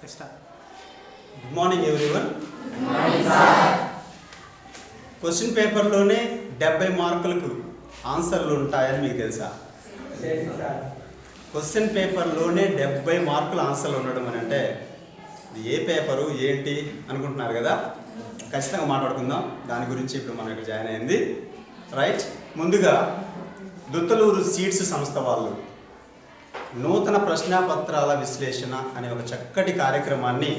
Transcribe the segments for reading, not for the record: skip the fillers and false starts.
Good morning everyone. Question పేపర్లోనే 70 మార్కులకు ఆన్సర్లు ఉంటాయని మీకు తెలుసా? క్వశ్చన్ పేపర్లోనే 70 మార్కుల ఆన్సర్లు ఉండడం అని అంటే ఏ పేపరు ఏంటి అనుకుంటున్నారు కదా. ఖచ్చితంగా మాట్లాడుకుందాం దాని గురించి. ఇప్పుడు మనం ఇక్కడ జాయిన్ అయింది రైట్. ముందుగా దుత్తలూరు సీడ్స్ సంస్థ వాళ్ళు నూతన ప్రశ్నాపత్రాల విశ్లేషణ అనే ఒక చక్కటి కార్యక్రమాన్ని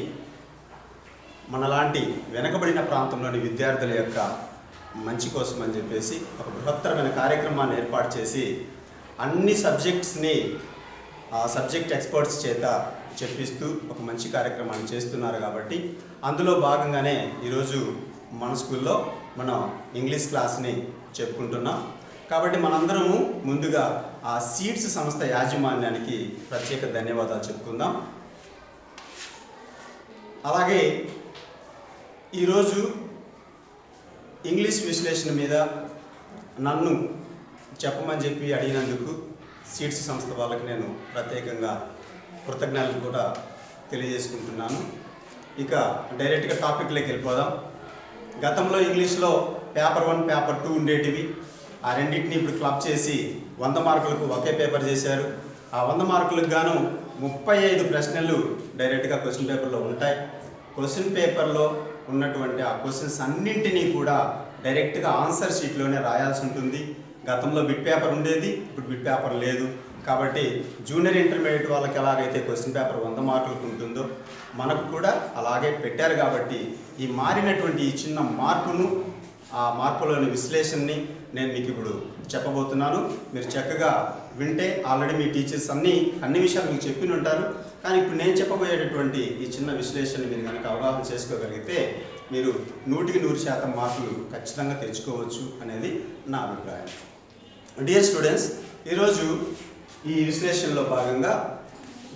మనలాంటి వెనకబడిన ప్రాంతంలోని విద్యార్థుల యొక్క మంచి కోసం అని చెప్పేసి ఒక బృహత్తరమైన కార్యక్రమాన్ని ఏర్పాటు చేసి అన్ని సబ్జెక్ట్స్ని ఆ సబ్జెక్ట్ ఎక్స్పర్ట్స్ చేత చెప్పిస్తూ ఒక మంచి కార్యక్రమాన్ని చేస్తున్నారు. కాబట్టి అందులో భాగంగానే ఈరోజు మన స్కూల్లో మనం ఇంగ్లీష్ క్లాస్ని చెప్పుకుంటున్నాం. కాబట్టి మనందరము ముందుగా ఆ సీడ్స్ సంస్థ యాజమాన్యానికి ప్రత్యేక ధన్యవాదాలు చెప్పుకుందాం. అలాగే ఈరోజు ఇంగ్లీష్ విశ్లేషణ మీద నన్ను చెప్పమని చెప్పి అడిగినందుకు సీడ్స్ సంస్థ వాళ్ళకి నేను ప్రత్యేకంగా కృతజ్ఞతలు కూడా తెలియజేసుకుంటున్నాను. ఇక డైరెక్ట్గా టాపిక్లోకి వెళ్ళిపోదాం. గతంలో ఇంగ్లీష్లో పేపర్ 1 పేపర్ 2 ఉండేటివి. ఆ రెండింటిని ఇప్పుడు క్లబ్ చేసి 100 మార్కులకు ఒకే పేపర్ చేశారు. ఆ 100 మార్కులకు గాను 35 ప్రశ్నలు డైరెక్ట్గా క్వశ్చన్ పేపర్లో ఉంటాయి. క్వశ్చన్ పేపర్లో ఉన్నటువంటి ఆ క్వశ్చన్స్ అన్నింటినీ కూడా డైరెక్ట్గా ఆన్సర్ షీట్లోనే రాయాల్సి ఉంటుంది. గతంలో బిట్ పేపర్ ఉండేది, ఇప్పుడు బిట్ పేపర్ లేదు. కాబట్టి జూనియర్ ఇంటర్మీడియట్ వాళ్ళకి ఎలాగైతే క్వశ్చన్ పేపర్ 100 మార్కులకు ఉంటుందో మనకు కూడా అలాగే పెట్టారు. కాబట్టి ఈ మారినటువంటి ఈ చిన్న మార్పును, ఆ మార్పులోని విశ్లేషణని నేను మీకు ఇప్పుడు చెప్పబోతున్నాను. మీరు చక్కగా వింటే ఆల్రెడీ మీ టీచర్స్ అన్ని విషయాలు మీకు చెప్పి ఉంటారు. కానీ ఇప్పుడు నేను చెప్పబోయేటటువంటి ఈ చిన్న విశ్లేషణ మీరు కనుక అవగాహన చేసుకోగలిగితే మీరు 100కి 100% మార్కులు ఖచ్చితంగా తెచ్చుకోవచ్చు అనేది నా అభిప్రాయం. డియర్ స్టూడెంట్స్, ఈరోజు ఈ విశ్లేషణలో భాగంగా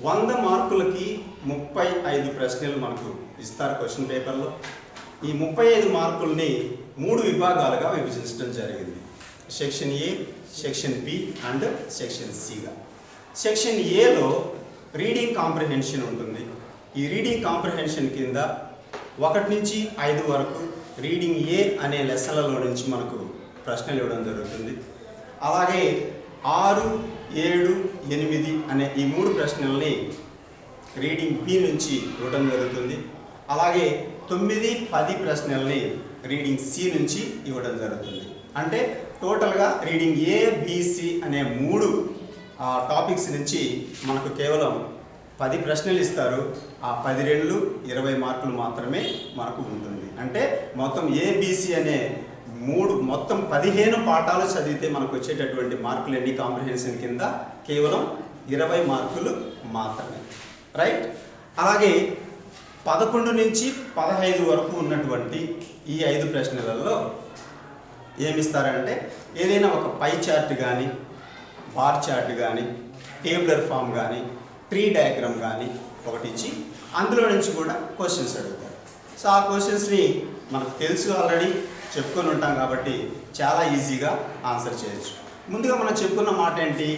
100 మార్కులకి 35 ప్రశ్నలు మనకు ఇస్తారు క్వశ్చన్ పేపర్లో. ఈ 35 మార్కుల్ని 3 విభాగాలుగా విభజించడం జరిగింది. Section A, section B and section సిగా. సెక్షన్ ఏలో రీడింగ్ కాంప్రిహెన్షన్ ఉంటుంది. ఈ రీడింగ్ కాంప్రిహెన్షన్ కింద 1 నుంచి 5 వరకు రీడింగ్ ఏ అనే లెసన్లలో నుంచి మనకు ప్రశ్నలు ఇవ్వడం జరుగుతుంది. అలాగే 6, 7, 8 అనే ఈ 3 ప్రశ్నల్ని రీడింగ్ బి నుంచి ఇవ్వడం జరుగుతుంది. అలాగే 9, 10 ప్రశ్నల్ని రీడింగ్ సి నుంచి ఇవ్వడం జరుగుతుంది. అంటే టోటల్గా రీడింగ్ ఏ, బిసి అనే 3 టాపిక్స్ నుంచి మనకు కేవలం 10 ప్రశ్నలు ఇస్తారు. ఆ 10 రెళ్ళు 20 మార్కులు మాత్రమే మనకు ఉంటుంది. అంటే మొత్తం ఏబిసి అనే మొత్తం 15 పాఠాలు చదివితే మనకు వచ్చేటటువంటి మార్కులు ఎన్ని కాంప్రిహెన్షన్ కింద కేవలం 20 మార్కులు మాత్రమే రైట్. అలాగే 11 నుంచి 15 వరకు ఉన్నటువంటి ఈ 5 ప్రశ్నలలో ఏమిస్తారంటే ఏదైనా ఒక పై చార్ట్ కానీ, బార్ చార్ట్ కానీ, టేబులర్ ఫామ్ కానీ, ట్రీ డయాగ్రామ్ కానీ ఒకటి ఇచ్చి అందులో నుంచి కూడా క్వశ్చన్స్ అడుగుతారు. సో ఆ క్వశ్చన్స్ని మనకు తెలుసు, ఆల్రెడీ చెప్పుకొని ఉంటాం కాబట్టి చాలా ఈజీగా ఆన్సర్ చేయొచ్చు. ముందుగా మనం చెప్పుకున్న మాట ఏంటి,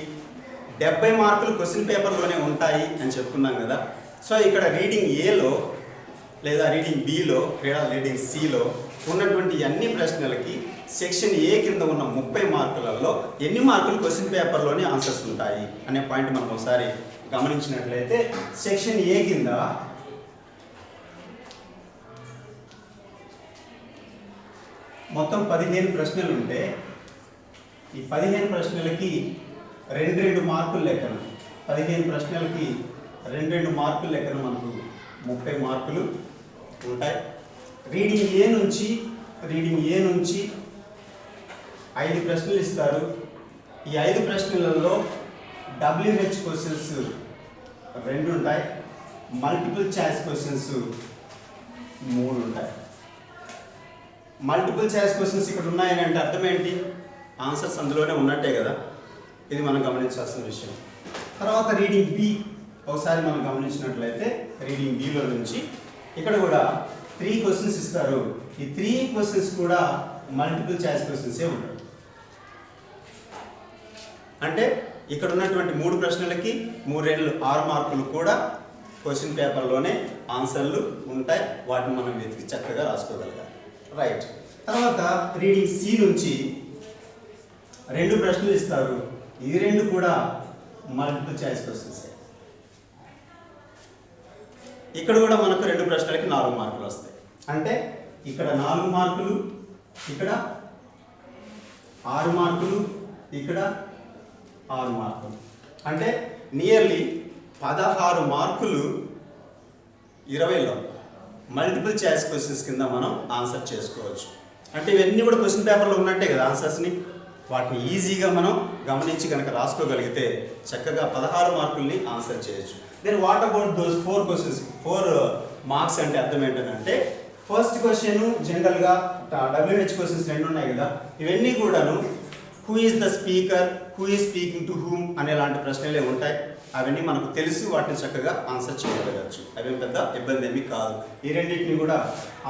70 మార్కులు క్వశ్చన్ పేపర్లోనే ఉంటాయి అని చెప్పుకున్నాం కదా. సో ఇక్కడ రీడింగ్ ఏలో లేదా రీడింగ్ బిలో లేదా రీడింగ్ సిలో ఉన్నటువంటి అన్ని ప్రశ్నలకి సెక్షన్ ఏ కింద ఉన్న 30 మార్కులలో ఎన్ని మార్కులు క్వశ్చన్ పేపర్లోనే ఆన్సర్స్ ఉంటాయి అనే పాయింట్ మనం ఒకసారి గమనించినట్లయితే సెక్షన్ ఏ కింద మొత్తం 15 ప్రశ్నలు ఉంటే ఈ 15 ప్రశ్నలకి 2 మార్కులు లెక్కన 15 ప్రశ్నలకి 2 మార్కులు లెక్కన మనకు 30 మార్కులు ఉంటాయి. రీడింగ్ ఏ నుంచి 5 ప్రశ్నలు ఇస్తారు. ఈ 5 ప్రశ్నలలో WH క్వశ్చన్స్ 2 ఉంటాయి, మల్టిపుల్ చాయిస్ క్వశ్చన్స్ 3 ఉంటాయి. మల్టిపుల్ చాయిస్ క్వశ్చన్స్ ఇక్కడ ఉన్నాయని అంటే అర్థం ఏంటి, ఆన్సర్స్ అందులోనే ఉన్నట్టే కదా. ఇది మనం గమనించాల్సిన విషయం. తర్వాత రీడింగ్ బి ఒకసారి మనం గమనించినట్లయితే రీడింగ్ బిలో నుంచి ఇక్కడ కూడా 3 క్వశ్చన్స్ ఇస్తారు. ఈ 3 క్వశ్చన్స్ కూడా మల్టిపుల్ చాయిస్ క్వశ్చన్సే ఉంటాయి. అంటే ఇక్కడ ఉన్నటువంటి 3 ప్రశ్నలకి 3 రెళ్ళు 6 మార్కులు కూడా క్వశ్చన్ పేపర్లోనే ఆన్సర్లు ఉంటాయి, వాటిని మనం వెతికి చక్కగా రాసుకోగలగాలి. రైట్. తర్వాత రీడింగ్ సి నుంచి 2 ప్రశ్నలు ఇస్తారు. ఈ 2 కూడా మల్టిపుల్ చాయిస్ క్వశ్చన్స్. ఇక్కడ కూడా మనకు 2 ప్రశ్నలకి 4 మార్కులు వస్తాయి. అంటే ఇక్కడ 4 మార్కులు, ఇక్కడ 6 మార్కులు, ఇక్కడ 6 మార్కులు. అంటే నియర్లీ 16 మార్కులు 20లో మల్టిపుల్ చాయిస్ క్వశ్చన్స్ కింద మనం ఆన్సర్ చేసుకోవచ్చు. అంటే ఇవన్నీ కూడా క్వశ్చన్ పేపర్లో ఉన్నట్టే కదా ఆన్సర్స్ని. వాటిని ఈజీగా మనం గమనించి కనుక రాసుకోగలిగితే చక్కగా 16 మార్కుల్ని ఆన్సర్ చేయొచ్చు. Then what about those 4 questions? 4 marks అంటే అర్థం ఏంటంటే, ఫస్ట్ క్వశ్చన్ జనరల్గా WH క్వశ్చన్స్ 2 ఉన్నాయి కదా, ఇవన్నీ కూడాను who is the speaker, who is speaking to whom అనేలాంటి ప్రశ్నలే ఉంటాయి. అవన్నీ మనకు తెలుసు, వాటిని చక్కగా ఆన్సర్ చేయగలగచ్చు. అవేం పెద్ద ఇబ్బంది ఏమీ కాదు. ఈ రెండింటిని కూడా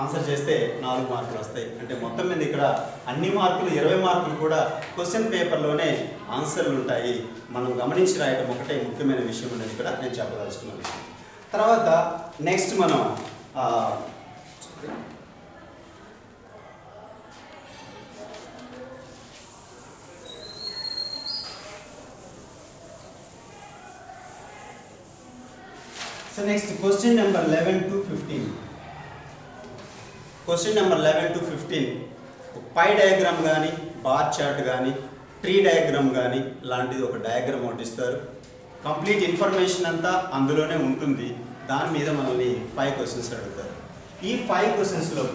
ఆన్సర్ చేస్తే 4 మార్కులు వస్తాయి. అంటే మొత్తం మీద ఇక్కడ అన్ని మార్కులు 20 మార్కులు కూడా క్వశ్చన్ పేపర్లోనే ఆన్సర్లు ఉంటాయి. మనం గమనించి రాయడం ఒకటే ముఖ్యమైన విషయం అనేది ఇక్కడ నేను చెప్పదలుచుకున్న విషయం. తర్వాత నెక్స్ట్ మనం So next question number 11 to 15. Question number 11 to 15. Pi diagram కానీ, బార్ చార్ట్ కానీ, ట్రీ డయాగ్రామ్ కానీ లాంటిది ఒక డయాగ్రామ్ ఒకటి ఇస్తారు. కంప్లీట్ ఇన్ఫర్మేషన్ అంతా అందులోనే ఉంటుంది. దాని మీద మనల్ని 5 క్వశ్చన్స్ అడుగుతారు. ఈ 5 క్వశ్చన్స్లో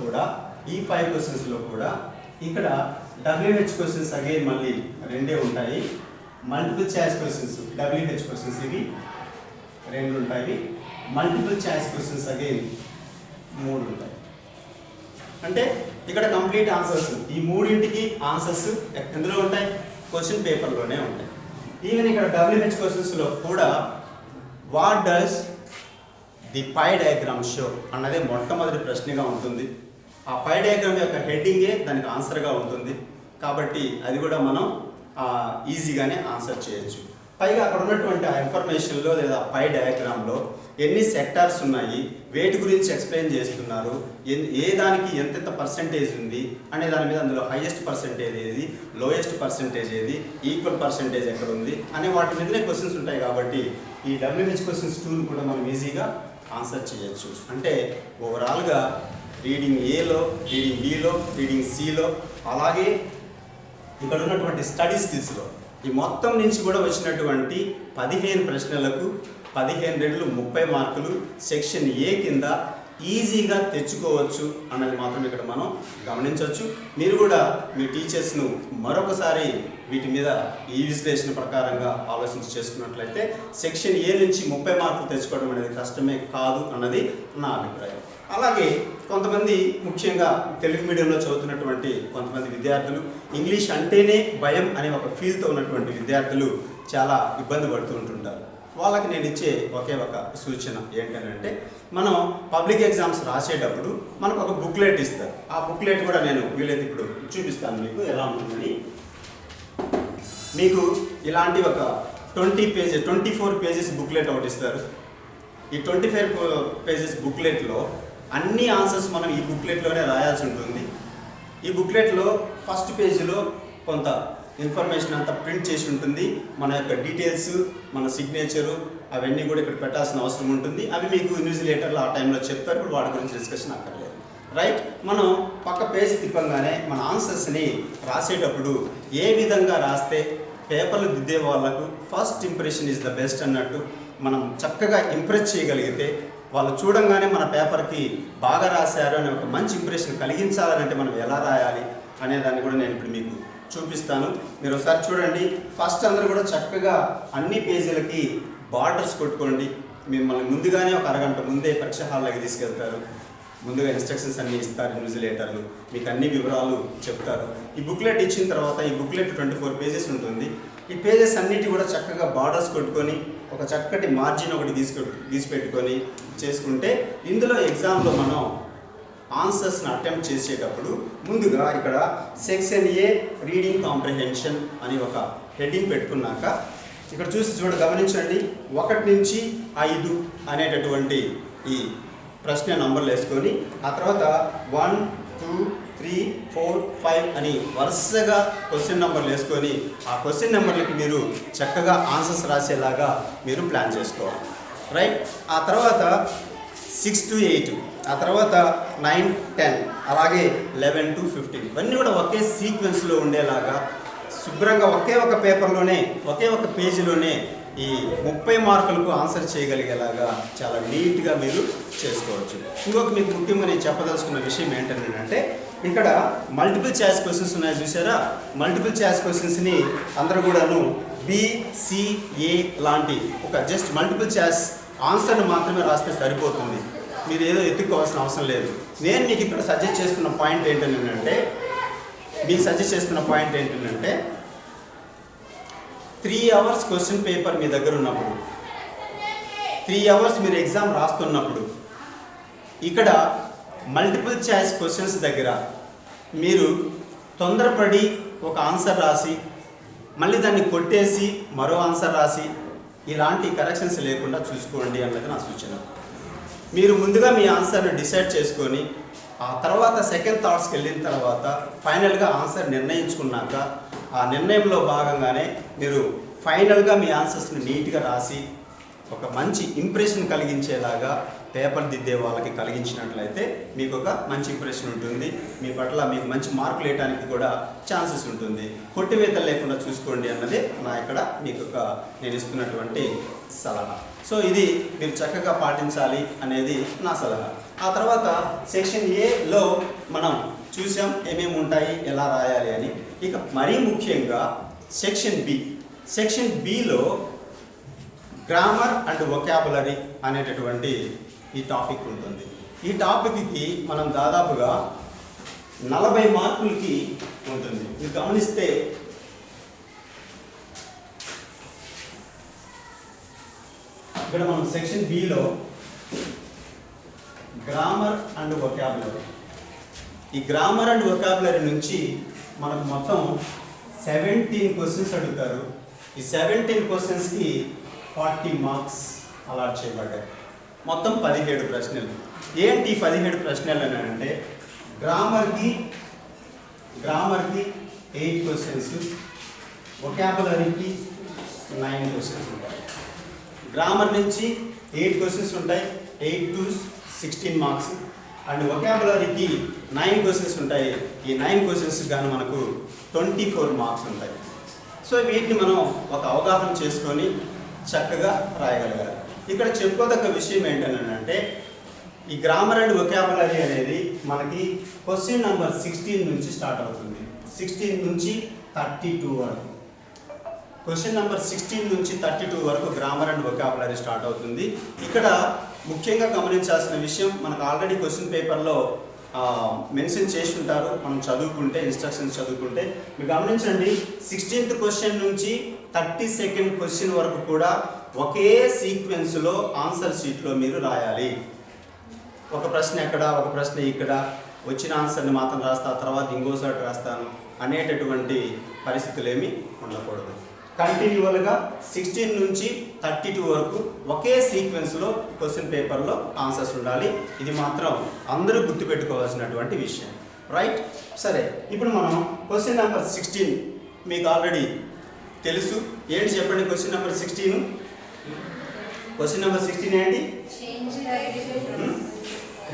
కూడా ఇక్కడ WH క్వశ్చన్స్ అగైన్ మళ్ళీ 2 ఉంటాయి. Multiple choice questions WH questions ఇవి 2 ఉంటాయి. మల్టిపుల్ చాయిస్ క్వశ్చన్స్ అగైన్ 3 ఉంటాయి. అంటే ఇక్కడ కంప్లీట్ ఆన్సర్స్, ఈ 3ంటికి ఆన్సర్స్ ఎందులో ఉంటాయి? క్వశ్చన్ పేపర్లోనే ఉంటాయి. ఈవెన్ ఇక్కడ WH క్వశ్చన్స్లో కూడా what does the pie diagram show అన్నదే మొట్టమొదటి ప్రశ్నగా ఉంటుంది. ఆ పై డయాగ్రామ్ యొక్క హెడ్డింగే దానికి ఆన్సర్గా ఉంటుంది. కాబట్టి అది కూడా మనం ఈజీగానే ఆన్సర్ చేయొచ్చు. పైగా అక్కడ ఉన్నటువంటి ఆ ఇన్ఫర్మేషన్లో లేదా పై డయాగ్రామ్లో ఎన్ని సెక్టార్స్ ఉన్నాయి, వేటి గురించి ఎక్స్ప్లెయిన్ చేస్తున్నారు, ఏ దానికి ఎంతెంత పర్సెంటేజ్ ఉంది అనే దాని మీద అందులో హైయెస్ట్ పర్సెంటేజ్ ఏది, లోయెస్ట్ పర్సెంటేజ్ ఏది, ఈక్వల్ పర్సెంటేజ్ ఎక్కడ ఉంది అనే వాటి మీదనే క్వశ్చన్స్ ఉంటాయి. కాబట్టి ఈ WH క్వశ్చన్స్ 2 కూడా మనం ఈజీగా ఆన్సర్ చేయొచ్చు. అంటే ఓవరాల్గా రీడింగ్ ఏలో, రీడింగ్ బిలో, రీడింగ్ సిలో, అలాగే ఇక్కడ ఉన్నటువంటి స్టడీ స్కిల్స్లో ఈ మొత్తం నుంచి కూడా వచ్చినటువంటి 15 ప్రశ్నలకు 15 రెట్లు 30 మార్కులు సెక్షన్ ఏ కింద ఈజీగా తెచ్చుకోవచ్చు అన్నది మాత్రం ఇక్కడ మనం గమనించవచ్చు. మీరు కూడా మీ టీచర్స్ను మరొకసారి వీటి మీద ఈ విశ్లేషణ ప్రకారంగా ఆలోచించి చేసుకున్నట్లయితే సెక్షన్ ఏ నుంచి 30 మార్కులు తెచ్చుకోవడం అనేది కష్టమే కాదు అన్నది నా అభిప్రాయం. అలాగే కొంతమంది ముఖ్యంగా తెలుగు మీడియంలో చదువుతున్నటువంటి కొంతమంది విద్యార్థులు ఇంగ్లీష్ అంటేనే భయం అనే ఒక ఫీల్తో ఉన్నటువంటి విద్యార్థులు చాలా ఇబ్బంది పడుతూ ఉంటుంటారు. వాళ్ళకి నేను ఇచ్చే ఒకే ఒక సూచన ఏంటంటే, మనం పబ్లిక్ ఎగ్జామ్స్ రాసేటప్పుడు మనకు ఒక బుక్లెట్ ఇస్తారు. ఆ బుక్లెట్ కూడా నేను వీలైతే ఇప్పుడు చూపిస్తాను మీకు ఎలా ఉంటుందని. మీకు ఇలాంటి ఒక 24 పేజెస్ బుక్లెట్ ఒకటి ఇస్తారు. ఈ 24 పేజెస్ బుక్లెట్లో అన్ని ఆన్సర్స్ మనం ఈ బుక్లెట్లోనే రాయాల్సి ఉంటుంది. ఈ బుక్లెట్లో ఫస్ట్ పేజీలో కొంత ఇన్ఫర్మేషన్ అంతా ప్రింట్ చేసి ఉంటుంది. మన యొక్క డీటెయిల్స్, మన సిగ్నేచరు అవన్నీ కూడా ఇక్కడ పెట్టాల్సిన అవసరం ఉంటుంది. అవి మీకు ఇన్విజిలేటర్లు ఆ టైంలో చెప్తారు. ఇప్పుడు వాటి గురించి డిస్కషన్ అక్కర్లేదు. రైట్. మనం పక్క పేజ్ తిప్పంగానే మన ఆన్సర్స్ని రాసేటప్పుడు ఏ విధంగా రాస్తే పేపర్లు దిద్దే వాళ్ళకు first impression is the best అన్నట్టు మనం చక్కగా ఇంప్రెస్ చేయగలిగితే, వాళ్ళు చూడంగానే మన పేపర్కి బాగా రాశారు అనే ఒక మంచి ఇంప్రెషన్ కలిగించాలంటే మనం ఎలా రాయాలి అనే దాన్ని కూడా నేను ఇప్పుడు మీకు చూపిస్తాను. మీరు ఒకసారి చూడండి. ఫస్ట్ అందరూ కూడా చక్కగా అన్ని పేజీలకి బార్డర్స్ కొట్టుకోండి. మిమ్మల్ని ముందుగానే ఒక అరగంట ముందే పరీక్ష హాల్లోకి తీసుకెళ్తారు. ముందుగా ఇన్స్ట్రక్షన్స్ అన్నీ ఇస్తారు ఇన్విజిలేటర్లు, మీకు అన్ని వివరాలు చెప్తారు. ఈ బుక్లెట్ ఇచ్చిన తర్వాత ఈ బుక్లెట్ 24 పేజెస్ ఉంటుంది. ఈ పేజెస్ అన్నిటి కూడా చక్కగా బార్డర్స్ కొట్టుకొని ఒక చక్కటి మార్జిన్ ఒకటి గీసి పెట్టుకొని చేసుకుంటే, ఇందులో ఎగ్జామ్లో మనం ఆన్సర్స్ని అటెంప్ట్ చేసేటప్పుడు ముందుగా ఇక్కడ సెక్షన్ ఏ రీడింగ్ కాంప్రిహెన్షన్ అని ఒక హెడ్డింగ్ పెట్టుకున్నాక ఇక్కడ గమనించండి, 1 నుంచి 5 అనేటటువంటి ఈ ప్రశ్న నంబర్లు వేసుకొని ఆ తర్వాత 1 2 3 4 5 అని వరుసగా క్వశ్చన్ నెంబర్లు వేసుకొని ఆ క్వశ్చన్ నెంబర్లకి మీరు చక్కగా ఆన్సర్స్ రాసేలాగా మీరు ప్లాన్ చేసుకోవాలి, రైట్. ఆ తర్వాత 6 to 8, ఆ తర్వాత 9 10, అలాగే 11 to 15 ఇవన్నీ కూడా ఒకే సీక్వెన్స్లో ఉండేలాగా శుభ్రంగా ఒకే ఒక పేపర్లోనే ఒకే ఒక పేజీలోనే ఈ 30 మార్కులకు ఆన్సర్ చేయగలిగేలాగా చాలా నీట్గా మీరు చేసుకోవచ్చు. ఇంకొక మీకు ముఖ్యంగా నేను చెప్పదలుచుకున్న విషయం ఏంటంటే, ఇక్కడ మల్టిపుల్ చాయిస్ క్వశ్చన్స్ ఉన్నాయి చూసారా. మల్టిపుల్ చాయిస్ క్వశ్చన్స్ని అందరూ కూడాను BCA లాంటి ఒక జస్ట్ మల్టిపుల్ చాయిస్ ఆన్సర్ని మాత్రమే రాస్తే సరిపోతుంది, మీరు ఏదో ఎత్తుక్కోవాల్సిన అవసరం లేదు. నేను మీకు ఇక్కడ సజెస్ట్ చేస్తున్న పాయింట్ ఏంటంటే 3 hours క్వశ్చన్ పేపర్ మీ దగ్గర ఉన్నప్పుడు, 3 hours మీరు ఎగ్జామ్ రాస్తున్నప్పుడు, ఇక్కడ మల్టిపుల్ చాయిస్ క్వశ్చన్స్ దగ్గర మీరు తొందరపడి ఒక ఆన్సర్ రాసి మళ్ళీ దాన్ని కొట్టేసి మరో ఆన్సర్ రాసి ఇలాంటి కరెక్షన్స్ లేకుండా చూసుకోండి అన్నది నా సూచన. మీరు ముందుగా మీ ఆన్సర్ని డిసైడ్ చేసుకొని ఆ తర్వాత సెకండ్ థాట్స్కి వెళ్ళిన తర్వాత ఫైనల్గా ఆన్సర్ నిర్ణయించుకున్నాక ఆ నిర్ణయంలో భాగంగానే మీరు ఫైనల్గా మీ ఆన్సర్స్ని నీట్గా రాసి ఒక మంచి ఇంప్రెషన్ కలిగించేలాగా పేపర్ దిద్దే వాళ్ళకి కలిగించినట్లయితే మీకు ఒక మంచి ఇంప్రెషన్ ఉంటుంది, మీ పట్ల మీకు మంచి మార్కులు వేయడానికి కూడా ఛాన్సెస్ ఉంటుంది. కొట్టివేతలు లేకుండా చూసుకోండి అన్నదే నా ఇక్కడ మీకు నేను ఇస్తున్నటువంటి సలహా. సో ఇది మీరు చక్కగా పాటించాలి అనేది నా సలహా. ఆ తర్వాత సెక్షన్ ఏలో మనం చూసాం ఏమేమి ఉంటాయి, ఎలా రాయాలి అని. ఇక మరీ ముఖ్యంగా section below grammar and vocabulary అనేటటువంటి ఈ టాపిక్ ఉంటుంది. ఈ టాపిక్కి మనం దాదాపుగా 40 మార్కులకి ఉంటుంది. మీరు గమనిస్తే ఇక్కడ మనం section below grammar and vocabulary, ఈ గ్రామర్ అండ్ వొకాబులరీ నుంచి మనకు మొత్తం 17 క్వశ్చన్స్ అడుగుతారు. ఈ 17 క్వశ్చన్స్కి 40 మార్క్స్ అలాట్ చేయబడ్డాయి. మొత్తం 17 ప్రశ్నలు. ఏంటి 17 ప్రశ్నలు అని అంటే, గ్రామర్కి 8 క్వశ్చన్స్, వొకాబులరీకి 9 క్వశ్చన్స్ ఉంటాయి. గ్రామర్ నుంచి 8 క్వశ్చన్స్ ఉంటాయి, 8 to 16 మార్క్స్. అండ్ వొకాబులరీకి 9 క్వశ్చన్స్ ఉంటాయి. ఈ 9 క్వశ్చన్స్ గాను మనకు 24 మార్క్స్ ఉంటాయి. సో వీటిని మనం ఒక అవగాహన చేసుకొని చక్కగా రాయగలగాలి. ఇక్కడ చెప్పుకోదగ్గ విషయం ఏంటంటే, ఈ గ్రామర్ అండ్ వొకాబులరీ అనేది మనకి క్వశ్చన్ నెంబర్ 16 నుంచి స్టార్ట్ అవుతుంది. 16 నుంచి 32 వరకు, క్వశ్చన్ నెంబర్ 16 నుంచి 32 వరకు గ్రామర్ అండ్ వొకాబులరీ స్టార్ట్ అవుతుంది. ఇక్కడ ముఖ్యంగా గమనించాల్సిన విషయం, మనకు ఆల్రెడీ క్వశ్చన్ పేపర్లో మెన్షన్ చేసి ఉంటారు, మనం చదువుకుంటే ఇన్స్ట్రక్షన్స్ చదువుకుంటే. మీరు గమనించండి, 16th క్వశ్చన్ నుంచి 32nd క్వశ్చన్ వరకు కూడా ఒకే సీక్వెన్స్లో ఆన్సర్ షీట్లో మీరు రాయాలి. ఒక ప్రశ్న ఎక్కడ, ఒక ప్రశ్న ఇక్కడ, వచ్చిన ఆన్సర్ని మాత్రం రాస్తా, తర్వాత ఇంకోసారి రాస్తాను అనేటటువంటి పరిస్థితులు ఏమీ ఉండకూడదు. కంటిన్యూవల్గా 16 నుంచి 32 వరకు ఒకే సీక్వెన్స్లో క్వశ్చన్ పేపర్లో ఆన్సర్స్ ఉండాలి. ఇది మాత్రం అందరూ గుర్తుపెట్టుకోవాల్సినటువంటి విషయం, రైట్. సరే, ఇప్పుడు మనం క్వశ్చన్ నెంబర్ 16 మీకు ఆల్రెడీ తెలుసు. ఏంటి చెప్పండి క్వశ్చన్ నెంబర్ 16? క్వశ్చన్ నెంబర్ 16 ఏంటి?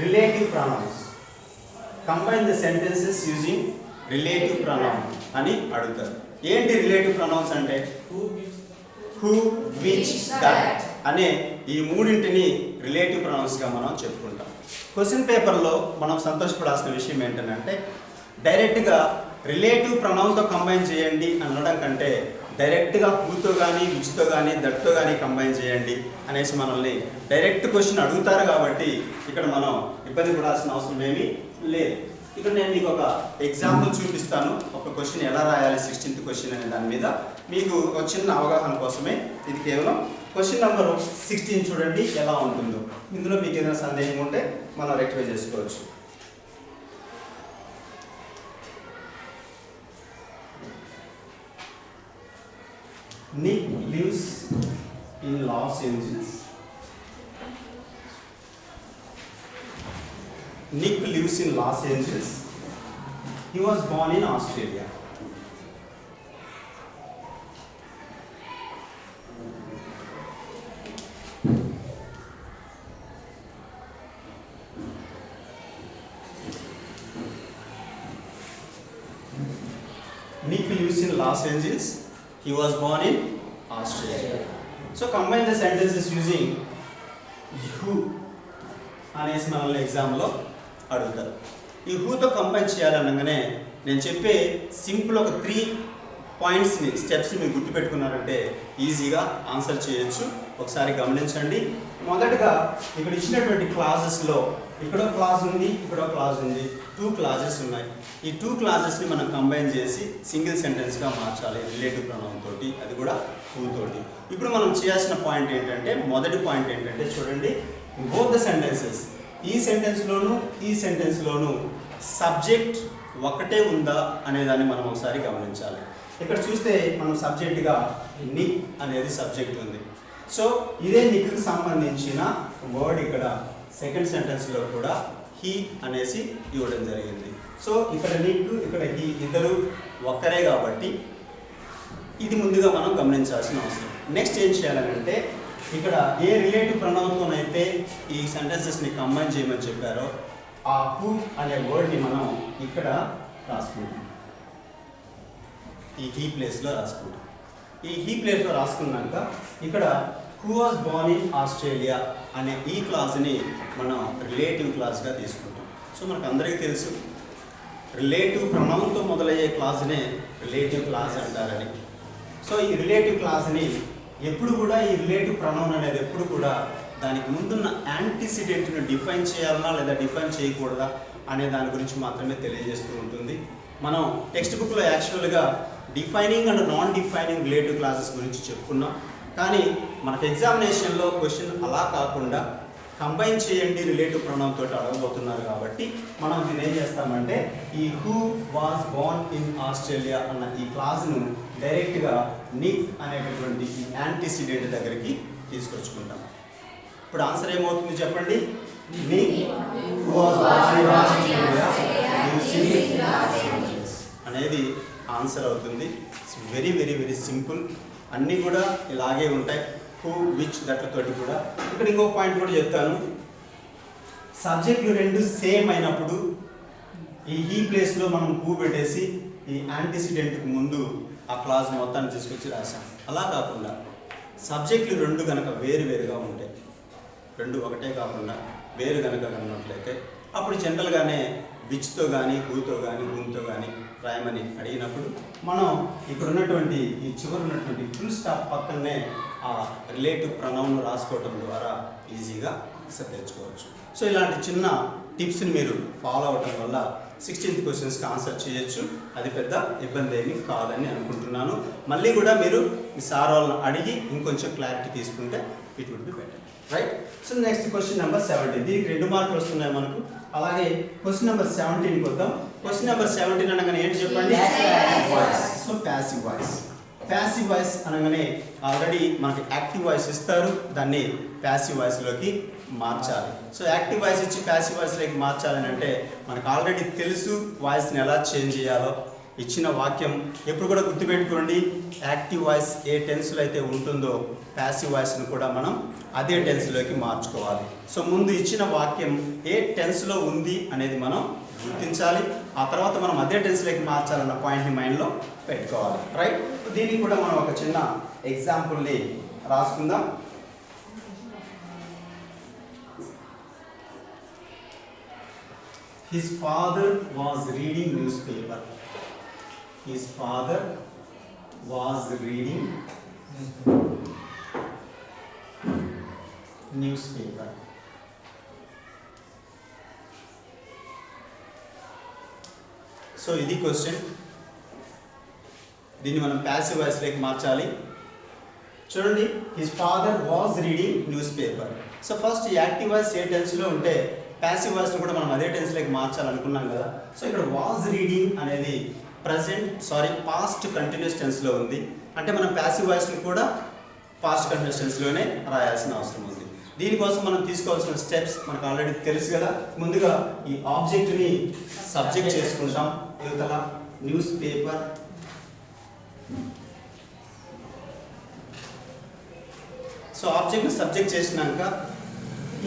Relative pronounce. Combine the sentences using relative pronoun అని అడుగుతారు. ఏంటి రిలేటివ్ ప్రొనౌన్స్ అంటే? హూ, విచ్, దట్ అనే ఈ మూడింటిని రిలేటివ్ ప్రొనౌన్స్గా మనం చెప్పుకుంటాం. క్వశ్చన్ పేపర్లో మనం సంతోషపడాల్సిన విషయం ఏంటంటే, డైరెక్ట్గా రిలేటివ్ ప్రొనౌన్తో కంబైన్ చేయండి అనడం కంటే డైరెక్ట్గా హూతో కానీ, విచ్తో కానీ, దట్తో కానీ కంబైన్ చేయండి అనేసి మనల్ని డైరెక్ట్ క్వశ్చన్ అడుగుతారు. కాబట్టి ఇక్కడ మనం ఇబ్బంది పడాల్సిన అవసరం ఏమీ లేదు. ఇక్కడ నేను మీకు ఒక ఎగ్జాంపుల్ చూపిస్తాను, ఒక క్వశ్చన్ ఎలా రాయాలి 16th క్వశ్చన్ అనే దాని మీద మీకు ఒక చిన్న అవగాహన కోసమే. ఇది కేవలం క్వశ్చన్ నెంబర్ 16 చూడండి ఎలా ఉంటుందో. ఇందులో మీకు ఏదైనా సందేహం ఉంటే మనం రెక్టిఫై చేసుకోవచ్చు. Nick lives in Los Angeles. Nick lives in Los Angeles. He was born in Australia. Nick lives in Los Angeles. He was born in Australia. So combine the sentences using who అనేసి మనల్ని ఎగ్జామ్లో అడుగుతారు. ఈ హూతో combine చేయాలనగానే నేను చెప్పే simple ఒక 3 పాయింట్స్ని స్టెప్స్ని మీరు గుర్తుపెట్టుకున్నారంటే ఈజీగా ఆన్సర్ చేయొచ్చు. ఒకసారి గమనించండి. మొదటగా ఇక్కడ ఇచ్చినటువంటి క్లాజెస్లో ఇక్కడ క్లాజ్ ఉంది, ఇక్కడ క్లాజ్ ఉంది, 2 క్లాజెస్ ఉన్నాయి. ఈ 2 క్లాజెస్ని మనం కంబైన్ చేసి సింగిల్ సెంటెన్స్గా మార్చాలి రిలేటివ్ ప్రొనౌన్ తోటి, అది కూడా హూ తోటి. ఇప్పుడు మనం చేయాల్సిన పాయింట్ ఏంటంటే, మొదటి పాయింట్ ఏంటంటే చూడండి, బోత్ ద సెంటెన్సెస్ ఈ సెంటెన్స్లోను ఈ సెంటెన్స్లోను సబ్జెక్ట్ ఒకటే ఉందా అనేదాన్ని మనం ఒకసారి గమనించాలి. ఇక్కడ చూస్తే మనం సబ్జెక్ట్గా నిక్ అనేది సబ్జెక్ట్ ఉంది. సో ఇదే నిక్కి సంబంధించిన వర్డ్ ఇక్కడ సెకండ్ సెంటెన్స్లో కూడా హీ అనేసి ఇవ్వడం జరిగింది. సో ఇక్కడ నిక్ ఇక్కడ హీ ఇద్దరు ఒక్కరే కాబట్టి ఇది ముందుగా మనం గమనించాల్సిన అవసరం. నెక్స్ట్ ఏం చేయాలంటే, ఇక్కడ ఏ రిలేటివ్ ప్రొనౌన్తోనైతే ఈ సెంటెన్సెస్ని కంబైన్ చేయమని చెప్పారో ఆ హూ అనే వర్డ్ని మనం ఇక్కడ రాసుకుంటాం. ఈ హీ ప్లేస్లో రాసుకుంటాం. ఈ హీ ప్లేస్లో రాసుకున్నాక ఇక్కడ who was Born in Australia అనే ఈ క్లాజ్ని మనం రిలేటివ్ క్లాజ్గా తీసుకుంటాం. సో మనకు అందరికీ తెలుసు రిలేటివ్ ప్రొనౌన్తో మొదలయ్యే క్లాజ్నే రిలేటివ్ క్లాజ్ అంటారని. సో ఈ రిలేటివ్ క్లాజ్ని ఎప్పుడు కూడా ఈ రిలేటివ్ ప్రొనౌన్ అనేది ఎప్పుడు కూడా దానికి ముందున్న యాంటిసిడెంట్ని డిఫైన్ చేయాలన్నా లేదా డిఫైన్ చేయకూడదా అనే దాని గురించి మాత్రమే తెలియజేస్తూ ఉంటుంది. మనం టెక్స్ట్ బుక్లో యాక్చువల్గా defining and non defining relative classes గురించి చెప్పుకున్నాం. కానీ మనకు ఎగ్జామినేషన్లో క్వశ్చన్ అలా కాకుండా కంబైన్ చేయండి రిలేటివ్ ప్రొనౌన్ తోటి అడగబోతున్నారు కాబట్టి మనం దీన్ని ఏం చేస్తామంటే ఈ who was Born in Australia అన్న ఈ క్లాస్ను డైరెక్ట్గా నిక్ అనేటటువంటి ఈ యాంటిసిడెంట్ దగ్గరికి తీసుకొచ్చుకుంటాం. ఇప్పుడు ఆన్సర్ ఏమవుతుంది చెప్పండి. Nick was Born in Australia అనేది ఆన్సర్ అవుతుంది. It's very very very simple. అన్నీ కూడా ఇలాగే ఉంటాయి. హూ విచ్ దట్లతోటి కూడా. ఇక్కడ ఇంకో పాయింట్ కూడా చెప్తాను. సబ్జెక్టులు రెండు సేమ్ అయినప్పుడు ఈ హీ ప్లేస్లో మనం హూ పెట్టేసి ఈ యాంటిసిడెంట్కి ముందు ఆ క్లాజ్ మొత్తాన్ని తీసుకొచ్చి రాసాం. అలా కాకుండా సబ్జెక్టులు రెండు కనుక వేరువేరుగా ఉంటాయి, రెండు ఒకటే కాకుండా వేరు కనుక ఉన్నట్లయితే అప్పుడు జనరల్గానే విచ్తో కానీ హూతో కానీ హూతో కానీ రాయమని అడిగినప్పుడు మనం ఇక్కడ ఉన్నటువంటి ఈ చివరి ఉన్నటువంటి ఫుల్ స్టాప్ పక్కనే ఆ రిలేటివ్ ప్రొనౌన్ రాసుకోవడం ద్వారా ఈజీగా ఆన్సర్ తెచ్చుకోవచ్చు. సో ఇలాంటి చిన్న టిప్స్ని మీరు ఫాలో అవడం వల్ల 16th క్వశ్చన్స్కి ఆన్సర్ చేయొచ్చు. అది పెద్ద ఇబ్బంది ఏమీ కాదని అనుకుంటున్నాను. మళ్ళీ కూడా మీరు మీ సార్ వాళ్ళని అడిగి ఇంకొంచెం క్లారిటీ తీసుకుంటే it would be better, right? So next question number 17. దీనికి 2 మార్కులు వస్తున్నాయి మనకు. అలాగే క్వశ్చన్ నెంబర్ 17కి వద్దాం. క్వశ్చన్ నెంబర్ 17 అనగానే ఏంటి చెప్పండి? Voice. So passive voice. Passive voice అనగానే ఆల్రెడీ మనకి యాక్టివ్ వాయిస్ ఇస్తారు, దాన్ని ప్యాసివ్ వాయిస్లోకి మార్చాలి. సో యాక్టివ్ వాయిస్ ఇచ్చి ప్యాసివ్ వాయిస్లోకి మార్చాలని అంటే మనకు ఆల్రెడీ తెలుసు వాయిస్ని ఎలా చేంజ్ చేయాలో. ఇచ్చిన వాక్యం ఎప్పుడు కూడా గుర్తుపెట్టుకోండి, యాక్టివ్ వాయిస్ ఏ టెన్స్లో అయితే ఉంటుందో ప్యాసివ్ వాయిస్ని కూడా మనం అదే టెన్స్లోకి మార్చుకోవాలి. సో ముందు ఇచ్చిన వాక్యం ఏ టెన్స్లో ఉంది అనేది మనం గుర్తించాలి. ఆ తర్వాత మనం అదే టెన్స్లోకి మార్చాలన్న పాయింట్ని మైండ్లో పెట్టుకోవాలి, రైట్? దీనికి కూడా మనం ఒక చిన్న ఎగ్జాంపుల్ని రాసుకుందాం. His father was reading newspaper. His father was reading newspaper. So ఇది క్వశ్చన్. దీన్ని మనం ప్యాసివ్ వాయిస్లోకి మార్చాలి. చూడండి, his father was reading newspaper. So first active voice ఏ టెన్స్లో ఉంటే ప్యాసివ్ వాయిస్ని కూడా మనం అదే టెన్స్లోకి మార్చాలనుకున్నాం కదా. సో ఇక్కడ వాజ్ రీడింగ్ అనేది పాస్ట్ కంటిన్యూస్ టెన్స్లో ఉంది. అంటే మనం ప్యాసివ్ వాయిస్ని కూడా పాస్ట్ కంటిన్యూస్ టెన్స్లోనే రాయాల్సిన అవసరం ఉంది. దీనికోసం మనం తీసుకోవాల్సిన స్టెప్స్ మనకు ఆల్రెడీ తెలుసు కదా. ముందుగా ఈ ఆబ్జెక్ట్ని సబ్జెక్ట్ చేసుకుంటాం. యువతల న్యూస్ పేపర్, సో ఆబ్జెక్ట్ని సబ్జెక్ట్ చేసినాక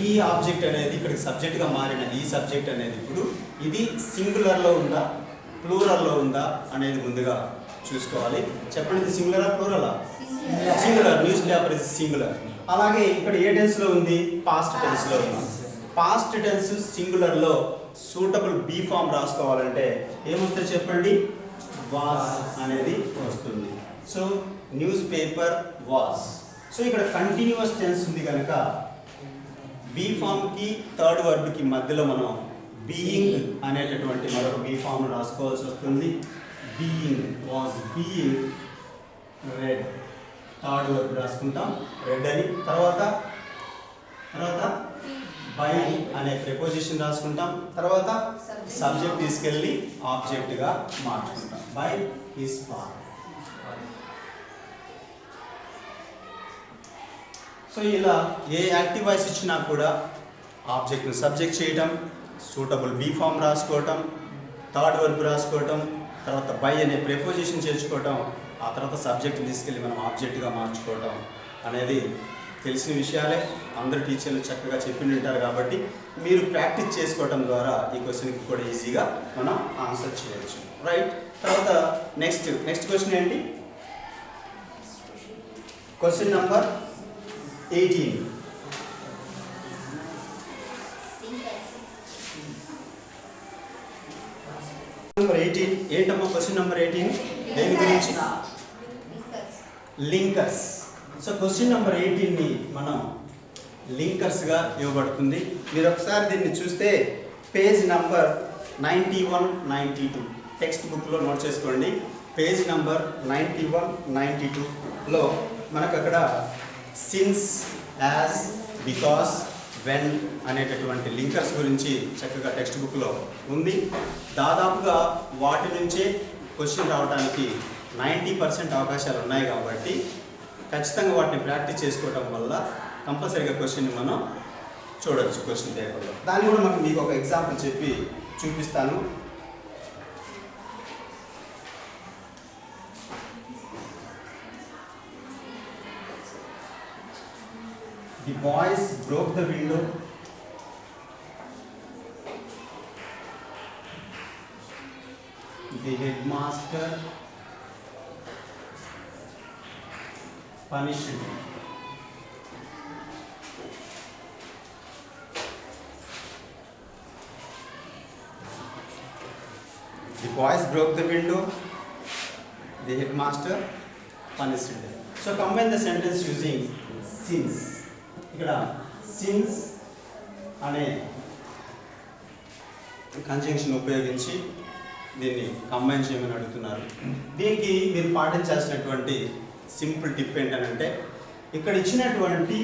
ఈ ఆబ్జెక్ట్ అనేది ఇక్కడికి సబ్జెక్ట్గా మారిన ఈ సబ్జెక్ట్ అనేది ఇప్పుడు ఇది సింగులర్లో ఉందా ప్లూరల్లో ఉందా అనేది ముందుగా చూసుకోవాలి. చెప్పండి, ఇది సింగులరా ప్లూరలా? Singular. Newspaper is singular. అలాగే ఇక్కడ ఏ టెన్స్లో ఉంది? పాస్ట్ టెన్స్లో ఉంది. పాస్ట్ టెన్స్ సింగులర్లో సూటబుల్ బీ ఫామ్ రాసుకోవాలంటే ఏమొస్తుంది చెప్పండి? వాస్ అనేది వస్తుంది. So newspaper was. So ఇక్కడ కంటిన్యూస్ టెన్స్ ఉంది కనుక బీ ఫామ్కి థర్డ్ వర్బ్కి మధ్యలో మనం బీయింగ్ అనేటటువంటి మరొక బీ ఫామ్ రాసుకోవాల్సి వస్తుంది. Being, was being read. Third verb రాసుకుంటాం రెడ్ అని. తర్వాత బై అనే ప్రిపోజిషన్ రాసుకుంటాం. తర్వాత సబ్జెక్ట్ తీసుకెళ్ళి ఆబ్జెక్ట్గా మార్చుకుంటాం. By his father. సో ఇలా ఏ యాక్టివ్ వాయిస్ ఇచ్చినా కూడా ఆబ్జెక్ట్ని సబ్జెక్ట్ చేయటం, సూటబుల్ బీ ఫామ్ రాసుకోవటం, థర్డ్ వర్బ్ రాసుకోవటం, తర్వాత బై అనే ప్రిపోజిషన్ చేర్చుకోవటం, ఆ తర్వాత సబ్జెక్ట్ని తీసుకెళ్ళి మనం ఆబ్జెక్ట్గా మార్చుకోవటం అనేది తెలిసిన విషయాలే. అందరు టీచర్లు చక్కగా చెప్పి ఉంటారు కాబట్టి మీరు ప్రాక్టీస్ చేసుకోవటం ద్వారా ఈ క్వశ్చన్కి కూడా ఈజీగా మనం ఆన్సర్ చేయొచ్చు. రైట్. తర్వాత నెక్స్ట్ క్వశ్చన్ ఏంటి? Question number 18. నెంబర్ 18 ఏంటమ్మా? క్వశ్చన్ నెంబర్ 18 దేని గురించి? లింకర్స్. సో క్వశ్చన్ నెంబర్ 18ని మనం లింకర్స్గా ఇవ్వబడుతుంది. మీరు ఒకసారి దీన్ని చూస్తే పేజ్ నెంబర్ 91, 92 టెక్స్ట్ బుక్లో నోట్ చేసుకోండి. పేజ్ నెంబర్ 91, 92లో మనకు అక్కడ సిన్స్, యాజ్, బికాస్, వెన్ అనేటటువంటి లింకర్స్ గురించి చక్కగా టెక్స్ట్ బుక్లో ఉంది. దాదాపుగా వాటి నుంచే క్వశ్చన్ రావడానికి 90% అవకాశాలు ఉన్నాయి కాబట్టి ఖచ్చితంగా వాటిని ప్రాక్టీస్ చేసుకోవడం వల్ల కంపల్సరీగా క్వశ్చన్ని మనం చూడవచ్చు క్వశ్చన్ పేపర్లో. దాన్ని కూడా మీకు ఒక ఎగ్జాంపుల్ చెప్పి చూపిస్తాను. The boys broke the window. The headmaster punished him. The boys broke the window. The headmaster punished him. So combine the sentence using since. ఇక్కడ సిన్స్ అనే కంజంక్షన్ ఉపయోగించి దీన్ని కంబైన్ చేయమని అడుగుతున్నారు. దీనికి మీరు పాటించాల్సినటువంటి సింపుల్ టిప్ ఏంటంటే ఇక్కడ ఇచ్చినటువంటి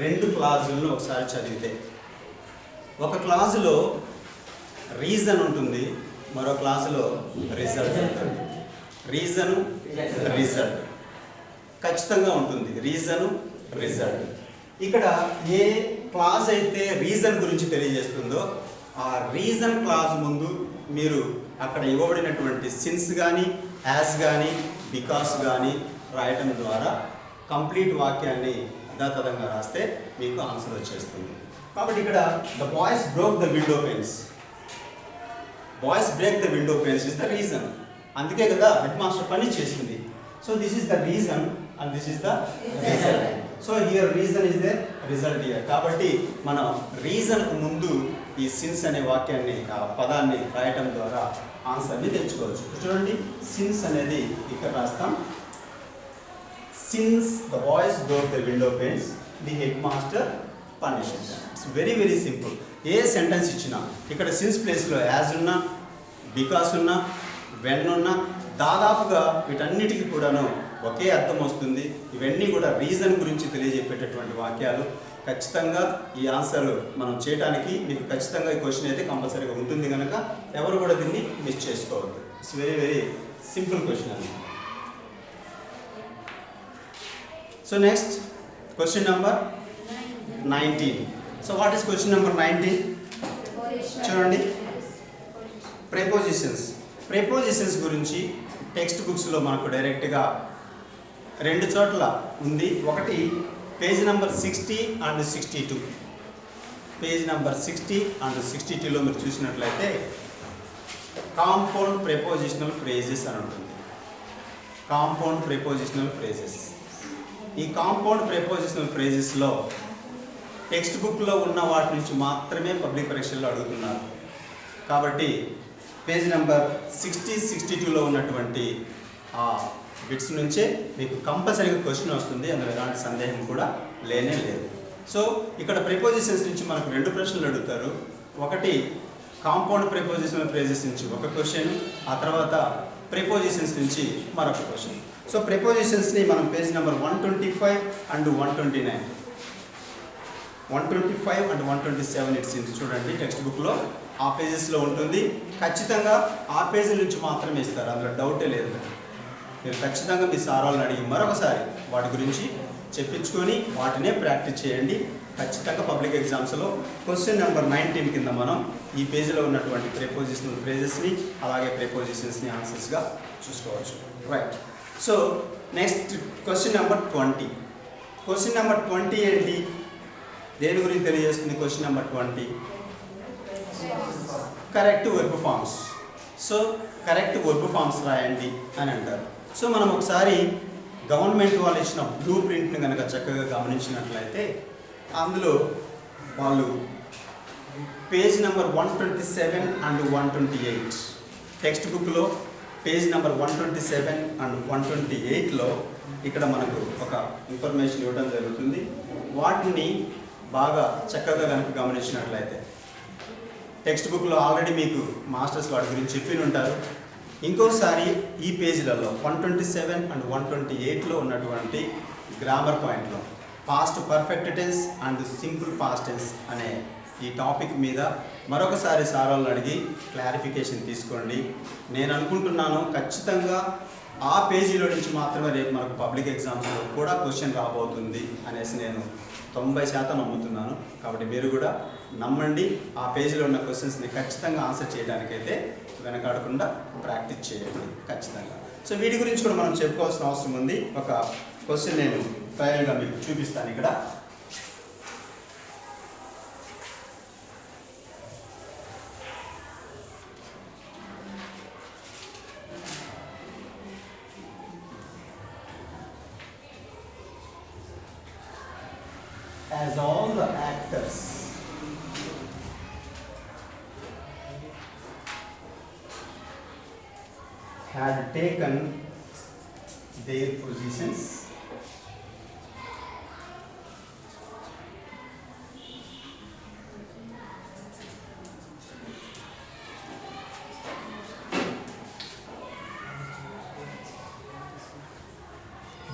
2 క్లాజులను ఒకసారి చదివితే ఒక క్లాజులో రీజన్ ఉంటుంది, మరో క్లాజులో రిజల్ట్ ఉంటుంది. రీజను రిజల్ట్ ఖచ్చితంగా ఉంటుంది. Reason result. ఇక్కడ ఏ క్లాజ్ అయితే రీజన్ గురించి తెలియజేస్తుందో ఆ రీజన్ క్లాజ్ ముందు మీరు అక్కడ ఇవ్వబడినటువంటి సిన్స్ కానీ, యాజ్ కానీ, బికాస్ కానీ రాయటం ద్వారా కంప్లీట్ వాక్యాన్ని యథాతథంగా రాస్తే మీకు ఆన్సర్ వచ్చేస్తుంది. కాబట్టి ఇక్కడ the boys broke the window pens. Boys break the window pens is the reason. అందుకే కదా హెడ్ మాస్టర్ పని చేసింది. So this is the reason and this is the result. So here reason is the result here. కాబట్టి మనం reason ముందు ఈ since అనే వాక్యాన్ని, ఆ పదాన్ని రాయటం ద్వారా ఆన్సర్ని తెచ్చుకోవచ్చు. చూడండి, సిన్స్ అనేది ఇక్కడ రాస్తాం. Since the boys broke the window pens the head master punished. It's very very simple. A sentence ఇచ్చినా ఇక్కడ సిన్స్ ప్లేస్లో యాజ్ ఉన్నా, బికాస్ ఉన్నా, వెన్ ఉన్నా దాదాపుగా వీటన్నిటికీ కూడాను ఒకే అర్థం వస్తుంది. ఇవన్నీ కూడా రీజన్ గురించి తెలియజెప్పేటటువంటి వాక్యాలు. ఖచ్చితంగా ఈ ఆన్సర్లు మనం చేయడానికి మీకు ఖచ్చితంగా ఈ క్వశ్చన్ అయితే కంపల్సరీగా ఉంటుంది కనుక ఎవరు కూడా దీన్ని మిస్ చేసుకోవద్దు. It's very very simple question అన్నమాట. So next question number 19. So what is question number 19? చూడండి, ప్రెపోజిషన్స్ గురించి టెక్స్ట్ బుక్స్లో మనకు డైరెక్ట్గా 2 చోట్ల ఉంది. ఒకటి page number 60 and 62. Page number 60 and 62లో మీరు చూసినట్లయితే కాంపౌండ్ ప్రెపోజిషనల్ ఫ్రేజెస్ అని ఉంటుంది. Compound prepositional phrases. ఈ కాంపౌండ్ ప్రెపోజిషనల్ ఫ్రేజెస్లో టెక్స్ట్ బుక్లో ఉన్న వాటి నుంచి మాత్రమే పబ్లిక్ పరీక్షల్లో అడుగుతున్నారు. కాబట్టి పేజ్ నెంబర్ 60, 62లో ఉన్నటువంటి ఆ బిట్స్ నుంచే మీకు కంపల్సరీగా క్వశ్చన్ వస్తుంది. అందులో ఎలాంటి సందేహం కూడా లేనే లేదు. సో ఇక్కడ ప్రిపోజిషన్స్ నుంచి మనకు 2 ప్రశ్నలు అడుగుతారు. ఒకటి కాంపౌండ్ ప్రిపోజిషనల్ ఫ్రేజెస్ నుంచి ఒక క్వశ్చన్, ఆ తర్వాత ప్రిపోజిషన్స్ నుంచి మరొక క్వశ్చన్. సో ప్రిపోజిషన్స్ని మనం page number 125 and 129, 125 and 127 it scenes చూడండి టెక్స్ట్ బుక్లో ఆ పేజెస్లో ఉంటుంది. ఖచ్చితంగా ఆ పేజీ నుంచి మాత్రమే ఇస్తారు, అందులో డౌటే లేదు. మీరు ఖచ్చితంగా మీ సార్ వాళ్ళని అడిగి మరొకసారి వాటి గురించి చెప్పించుకొని వాటినే ప్రాక్టీస్ చేయండి. ఖచ్చితంగా పబ్లిక్ ఎగ్జామ్స్లో క్వశ్చన్ నెంబర్ 19 కింద మనం ఈ పేజీలో ఉన్నటువంటి ప్రిపోజిషనల్ ఫ్రేజెస్ని అలాగే ప్రిపోజిషన్స్ని ఆన్సర్స్గా చూసుకోవచ్చు. Right. So next question number 20. Question number 20 ఏంటి, దేని గురించి తెలియజేస్తుంది? Question number 20 correct verb forms. So correct verb forms రాయండి అని అంటారు. సో మనం ఒకసారి గవర్నమెంట్ వాళ్ళు ఇచ్చిన బ్లూ ప్రింట్ని కనుక చక్కగా గమనించినట్లయితే అందులో వాళ్ళు పేజ్ నెంబర్ 127 అండ్ 128 టెక్స్ట్ బుక్లో పేజ్ నెంబర్ 127 అండ్ 128లో ఇక్కడ మనకు ఒక ఇన్ఫర్మేషన్ ఇవ్వడం జరుగుతుంది. వాటిని బాగా చక్కగా కనుక గమనించినట్లయితే టెక్స్ట్ బుక్లో ఆల్రెడీ మీకు మాస్టర్స్ వాటి గురించి చెప్పి ఉంటారు. ఇంకోసారి ఈ పేజీలలో 127 అండ్ 128లో ఉన్నటువంటి గ్రామర్ పాయింట్లో past perfect tense and simple past tense అనే ఈ టాపిక్ మీద మరొకసారి సార్ వాళ్ళని అడిగి క్లారిఫికేషన్ తీసుకోండి. నేను అనుకుంటున్నాను ఖచ్చితంగా ఆ పేజీలో నుంచి మాత్రమే రేపు మనకు పబ్లిక్ ఎగ్జామ్స్లో కూడా క్వశ్చన్ రాబోతుంది అనేసి నేను 90% నమ్ముతున్నాను. కాబట్టి మీరు కూడా నమ్మండి. ఆ పేజీలో ఉన్న క్వశ్చన్స్ని ఖచ్చితంగా ఆన్సర్ చేయడానికైతే వెనకాడకుండా ప్రాక్టీస్ చేయండి ఖచ్చితంగా. సో వీటి గురించి కూడా మనం చెప్పుకోవాల్సిన అవసరం ఉంది. ఒక క్వశ్చన్ నేను ట్రయల్గా మీకు చూపిస్తాను ఇక్కడ. As all the actors had taken their positions,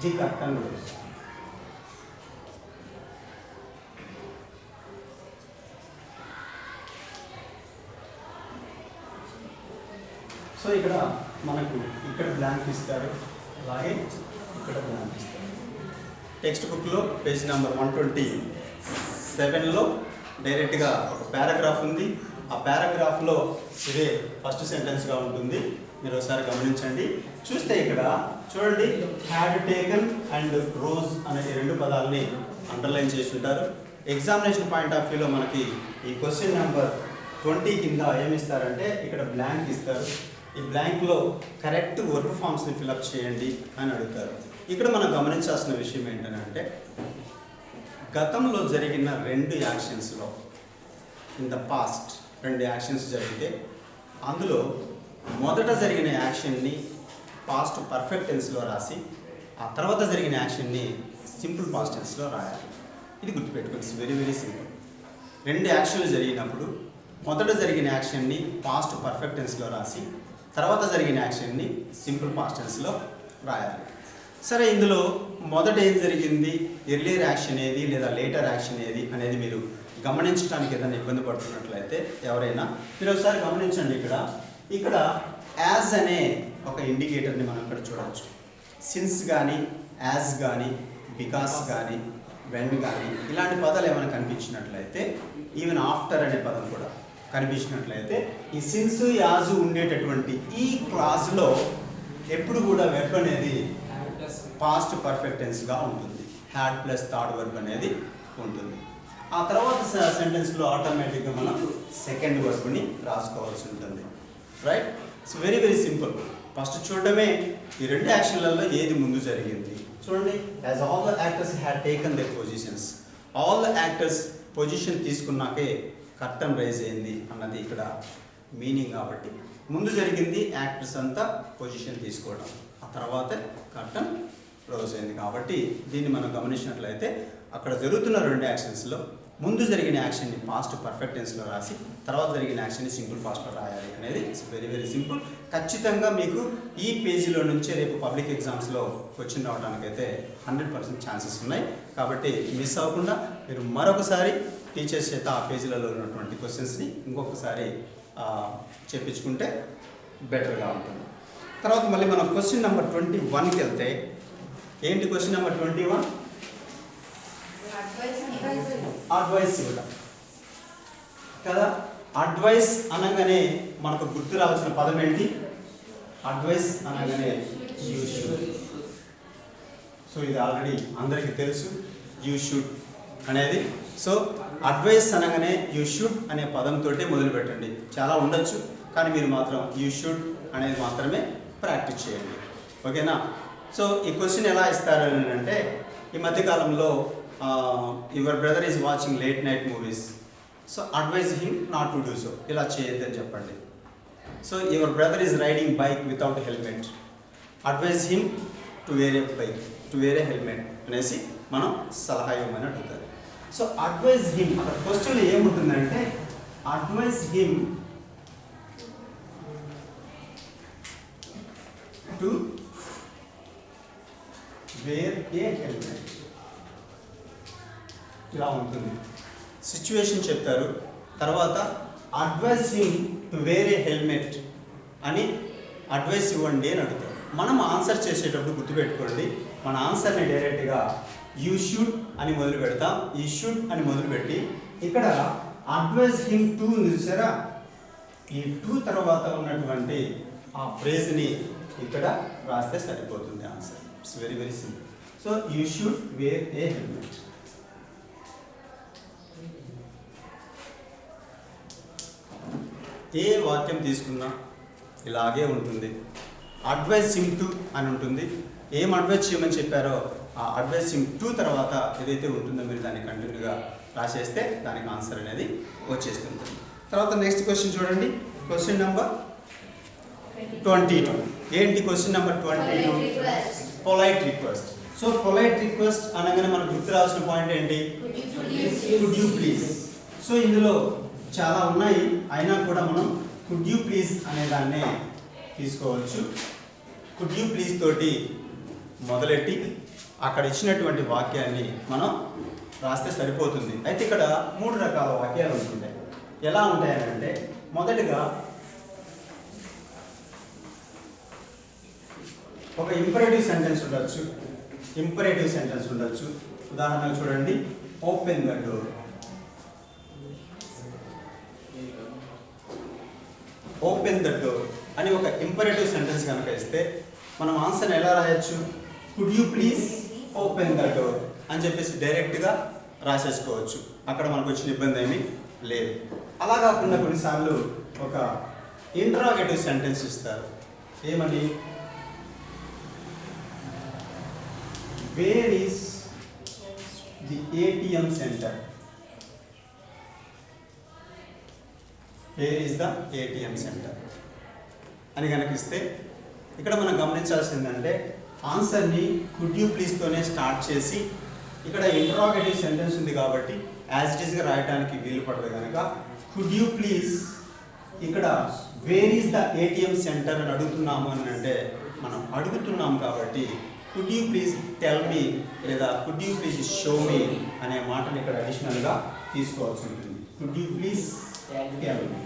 the curtain rose. So ఇక్కడ మనకు ఇక్కడ బ్లాంక్ ఇస్తారు, అలాగే ఇక్కడ బ్లాంక్ ఇస్తారు. టెక్స్ట్ బుక్లో పేజ్ నెంబర్ 127లో డైరెక్ట్గా ఒక పారాగ్రాఫ్ ఉంది. ఆ పారాగ్రాఫ్లో ఇదే ఫస్ట్ సెంటెన్స్గా ఉంటుంది. మీరు ఒకసారి గమనించండి. చూస్తే ఇక్కడ చూడండి, హ్యాడ్ టేకన్ అండ్ రోజ్ అనే 2 పదాలని అండర్లైన్ చేసి ఉంటారు. ఎగ్జామినేషన్ పాయింట్ ఆఫ్ వ్యూలో మనకి ఈ క్వశ్చన్ నెంబర్ 20 కింద ఏమి ఇస్తారంటే ఇక్కడ బ్లాంక్ ఇస్తారు. ఈ బ్లాంక్లో కరెక్ట్ వర్బ్ ఫామ్స్ని ఫిలప్ చేయండి అని అడుగుతారు. ఇక్కడ మనం గమనించాల్సిన విషయం ఏంటంటే గతంలో జరిగిన 2 యాక్షన్స్లో ఇన్ ద పాస్ట్ 2 యాక్షన్స్ జరిగితే అందులో మొదట జరిగిన యాక్షన్ని పాస్ట్ పర్ఫెక్ట్ టెన్స్లో రాసి ఆ తర్వాత జరిగిన యాక్షన్ని సింపుల్ పాస్ట్ టెన్స్లో రాయాలి. ఇది గుర్తుపెట్టుకోండి. It's very very simple. 2 యాక్షన్లు జరిగినప్పుడు మొదట జరిగిన యాక్షన్ని పాస్ట్ పర్ఫెక్ట్ టెన్స్లో రాసి తర్వాత జరిగిన యాక్షన్ని సింపుల్ పాస్ట్ టెన్స్లో రాయాలి. సరే, ఇందులో మొదట ఏం జరిగింది, ఎర్లియర్ యాక్షన్ ఏది లేదా లేటర్ యాక్షన్ ఏది అనేది మీరు గమనించడానికి ఏదైనా ఇబ్బంది పడుతున్నట్లయితే ఎవరైనా మీరు ఒకసారి గమనించండి. ఇక్కడ యాజ్ అనే ఒక ఇండికేటర్ని మనం ఇక్కడ చూడవచ్చు. సిన్స్ కానీ, యాజ్ కానీ, బికాస్ కానీ, వెన్ కానీ ఇలాంటి పదాలు ఏమైనా కనిపించినట్లయితే, ఈవెన్ ఆఫ్టర్ అనే పదం కూడా కనిపించినట్లయితే, ఈ సిన్స్ యాజు ఉండేటటువంటి ఈ క్లాజ్లో ఎప్పుడు కూడా వెర్బ్ అనేది పాస్ట్ పర్ఫెక్ట్ టెన్స్గా ఉంటుంది. హ్యాడ్ ప్లస్ థర్డ్ వర్బ్ అనేది ఉంటుంది. ఆ తర్వాత సెంటెన్స్లో ఆటోమేటిక్గా మనం సెకండ్ వర్బ్ని రాసుకోవాల్సి ఉంటుంది. Right? It's very very simple. First చూడడమే ఈ రెండు యాక్షన్లలో ఏది ముందు జరిగింది చూడండి. As all the actors had taken their positions, all the actors position తీసుకున్నాకే కర్టన్ రైజ్ అయింది అన్నది ఇక్కడ మీనింగ్. కాబట్టి ముందు జరిగింది యాక్టర్స్ అంతా పొజిషన్ తీసుకోవడం, ఆ తర్వాత కర్టన్ క్లోజ్ అయింది. కాబట్టి దీన్ని మనం గమనించినట్లయితే అక్కడ జరుగుతున్న రెండు యాక్షన్స్లో ముందు జరిగిన యాక్షన్ని పాస్ట్ పర్ఫెక్ట్ టెన్స్లో రాసి తర్వాత జరిగిన యాక్షన్ని సింపుల్ పాస్ట్లో రాయాలి అనేది ఇట్స్ వెరీ వెరీ సింపుల్. ఖచ్చితంగా మీకు ఈ పేజీలో నుంచే రేపు పబ్లిక్ ఎగ్జామ్స్లో క్వశ్చన్ రావడానికైతే 100% ఛాన్సెస్ ఉన్నాయి. కాబట్టి మిస్ అవ్వకుండా మీరు మరొకసారి టీచర్స్ చేత ఆ పేజీలలో ఉన్నటువంటి క్వశ్చన్స్ని ఇంకొకసారి చెప్పించుకుంటే బెటర్గా ఉంటుంది. తర్వాత మళ్ళీ మనం క్వశ్చన్ నెంబర్ 21కి వెళ్తే ఏంటి క్వశ్చన్ నెంబర్ 21? అడ్వైస్ ఇవ్వడం కదా. అడ్వైస్ అనగానే మనకు గుర్తు రావాల్సిన పదం ఏంటి? అడ్వైస్ అనగానే యూ షుడ్. సో ఇది ఆల్రెడీ అందరికీ తెలుసు, యూ షుడ్ అనేది. సో అడ్వైస్ అనగానే యూ షుడ్ అనే పదంతో మొదలు పెట్టండి. చాలా ఉండొచ్చు, కానీ మీరు మాత్రం యూ షుడ్ అనేది మాత్రమే ప్రాక్టీస్ చేయండి. ఓకేనా? సో ఈ క్వశ్చన్ ఎలా ఇస్తారు అని అంటే, ఈ మధ్యకాలంలో your brother is watching late night movies, so advise him not to do so, ఇలా చేయొద్దని చెప్పండి. So your brother is riding bike without helmet, advise him to wear a bike, to wear a helmet అనేసి మనం సలహా ఇవ్వమని అడుగుతారు. So advise him, అక్కడ క్వశ్చన్లో ఏముంటుందంటే advise him to wear a helmet, ఇలా ఉంటుంది. సిచ్యువేషన్ చెప్తారు, తర్వాత advise him to wear a helmet అని అడ్వైస్ ఇవ్వండి అని అడుగుతారు. మనం ఆన్సర్ చేసేటప్పుడు గుర్తుపెట్టుకోండి, మన ఆన్సర్ని డైరెక్ట్గా యూ షుడ్ అని మొదలు పెడతాం. ఈ షుడ్ అని మొదలుపెట్టి ఇక్కడ అడ్వైస్ హిమ్ టు చూసారా, ఈ టు తర్వాత ఉన్నటువంటి ఆ ఫ్రేజ్ని ఇక్కడ రాస్తే సరిపోతుంది answer. It's very very simple. So you should wear a helmet. ఏ వాక్యం తీసుకున్నా ఇలాగే ఉంటుంది. అడ్వైస్ హిమ్ టు అని ఉంటుంది. ఏం అడ్వైస్ చేయమని చెప్పారో ఆ అడ్వైస్ హిమ్ టు తర్వాత ఏదైతే ఉంటుందో మీరు దాన్ని కంటిన్యూగా రాసేస్తే దానికి ఆన్సర్ అనేది వచ్చేస్తుంది. తర్వాత నెక్స్ట్ క్వశ్చన్ చూడండి, క్వశ్చన్ నెంబర్ 22. ఏంటి question number 22? Polite request. So polite request అనగానే మనకు గుర్తు రావాల్సిన పాయింట్ ఏంటి? Could you please. సో ఇందులో చాలా ఉన్నాయి, అయినా కూడా మనం కుడ్ యూ ప్లీజ్ అనే దాన్నే తీసుకోవచ్చు. కుడ్ యూ ప్లీజ్ తోటి మొదలెట్టి అక్కడ ఇచ్చినటువంటి వాక్యాన్ని మనం రాస్తే సరిపోతుంది. అయితే ఇక్కడ 3 రకాల వాక్యాలు ఉంటుంటాయి. ఎలా ఉంటాయనంటే, మొదటిగా ఒక ఇంపరేటివ్ సెంటెన్స్ ఉండొచ్చు, ఇంపరేటివ్ సెంటెన్స్ ఉండొచ్చు. ఉదాహరణకు చూడండి, open the door. Open the door అని ఒక ఇంపరేటివ్ సెంటెన్స్ కనుక ఇస్తే మనం ఆన్సర్ ఎలా రాయొచ్చు? Could you please open the door అని చెప్పేసి డైరెక్ట్గా రాసేసుకోవచ్చు. అక్కడ మనకు వచ్చిన ఇబ్బంది ఏమీ లేదు. అలా కాకుండా కొన్నిసార్లు ఒక ఇంట్రాగేటివ్ సెంటెన్స్ ఇస్తారు. ఏమని? Where is the ATM centre? Wear is the ATM centre అని కనుక ఇస్తే ఇక్కడ మనం గమనించాల్సిందంటే ఆన్సర్ని కుడ్ యూ ప్లీజ్తోనే స్టార్ట్ చేసి, ఇక్కడ ఇంట్రాగేటివ్ సెంటెన్స్ ఉంది కాబట్టి యాజ్ ఇట్ ఈస్గా రాయడానికి వీలు పడదు కనుక కుడ్ యూ ప్లీజ్, ఇక్కడ where is the ATM centre అని అడుగుతున్నాము అని అంటే మనం అడుగుతున్నాం కాబట్టి could you please tell me లేదా could you please show me అనే మాటని ఇక్కడ అడిషనల్గా తీసుకోవాల్సి ఉంటుంది. Could you please tell me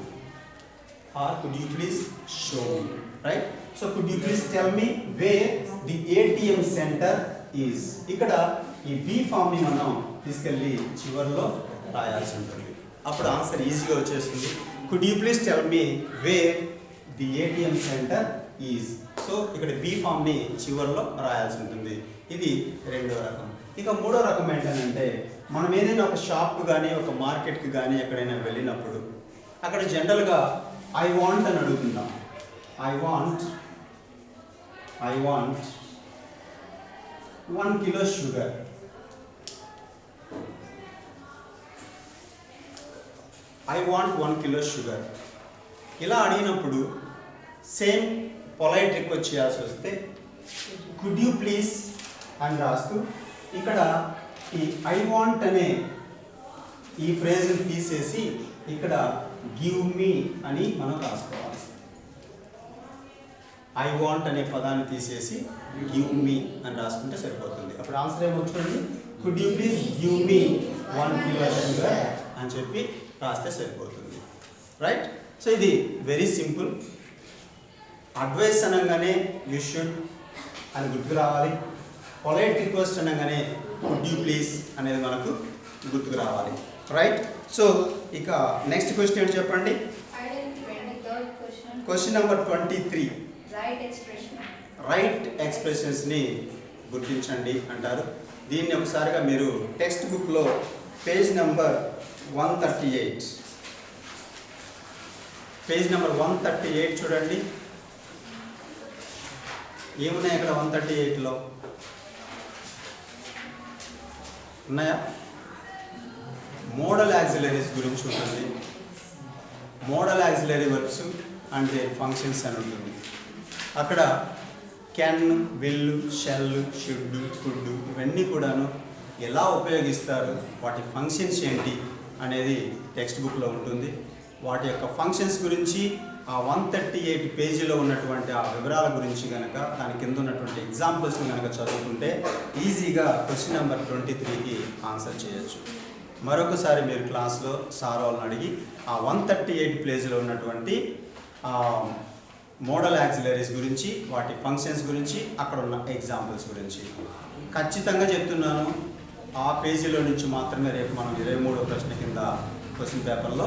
or could you please show me, right? So could you please tell me where the ATM centre is. ఇక్కడ ఈ B form ని మనం తీసుకెళ్ళి చివరిలో రాయాల్సి ఉంటుంది. అప్పుడు ఆన్సర్ ఈజీగా వచ్చేస్తుంది. Could you please tell me where the ATM centre is. So ఇక్కడ బి ఫామ్ ని చివరిలో రాయాల్సి ఉంటుంది. ఇది రెండో రకం. ఇక మూడో రకం ఏంటంటే మనం ఏదైనా ఒక షాప్కి కానీ ఒక మార్కెట్కి కానీ ఎక్కడైనా వెళ్ళినప్పుడు అక్కడ జనరల్గా ఐ వాంట్ అని అడుగుతున్నాం. I want 1 kilo sugar. I want 1 kilo sugar ఇలా అడిగినప్పుడు సేమ్ పొలైట్ రిక్వెస్ట్ చేయాల్సి వస్తే కుడ్ యూ ప్లీజ్ అని రాస్తూ ఇక్కడ ఈ ఐ వాంట్ అనే ఈ ఫ్రేజ్ని తీసేసి ఇక్కడ గివ్ మీ అని మనం రాసుకోవాలి. ఐ వాంట్ అనే పదాన్ని తీసేసి గివ్ మీ అని రాసుకుంటే సరిపోతుంది. అప్పుడు ఆన్సర్ ఏమొచ్చుకోండి, could you please give me 1 kilo sugar అని చెప్పి రాస్తే సరిపోతుంది. రైట్. సో ఇది వెరీ సింపుల్. అడ్వైస్ అనగానే యూ షుడ్ అని గుర్తుకు రావాలి. పొలైట్ రిక్వెస్ట్ అనగానే కుడ్ యూ ప్లీజ్ అనేది మనకు గుర్తుకు రావాలి. రైట్. సో ఇక నెక్స్ట్ క్వశ్చన్ ఏంటి చెప్పండి. Question number 23. రైట్ ఎక్స్ప్రెషన్స్ని గుర్తించండి అంటారు. దీన్ని ఒకసారిగా మీరు టెక్స్ట్ బుక్లో పేజ్ నెంబర్ 138 పేజ్ నెంబర్ 138 చూడండి. ఏమున్నాయి అక్కడ 138లో ఉన్నాయా? మోడల్ యాక్సిలరీస్ గురించి ఉంటుంది. Modal auxiliary verbs and their functions అని ఉంటుంది. అక్కడ can, will, shall, should, could ఇవన్నీ కూడాను ఎలా ఉపయోగిస్తారు, వాటి ఫంక్షన్స్ ఏంటి అనేది టెక్స్ట్ బుక్లో ఉంటుంది. వాటి యొక్క ఫంక్షన్స్ గురించి ఆ 138 పేజీలో ఉన్నటువంటి ఆ వివరాల గురించి కనుక దాని కింద ఉన్నటువంటి ఎగ్జాంపుల్స్ని కనుక చదువుకుంటే ఈజీగా క్వశ్చన్ నెంబర్ 23కి ఆన్సర్ చేయొచ్చు. మరొకసారి మీరు క్లాస్లో సార్ వాళ్ళని అడిగి ఆ 138 పేజీలో ఉన్నటువంటి మోడల్ యాక్సిలరీస్ గురించి, వాటి ఫంక్షన్స్ గురించి, అక్కడ ఉన్న ఎగ్జాంపుల్స్ గురించి ఖచ్చితంగా చెప్తున్నాను. ఆ పేజీలో నుంచి మాత్రమే రేపు మనం 23వ ప్రశ్న కింద క్వశ్చన్ పేపర్లో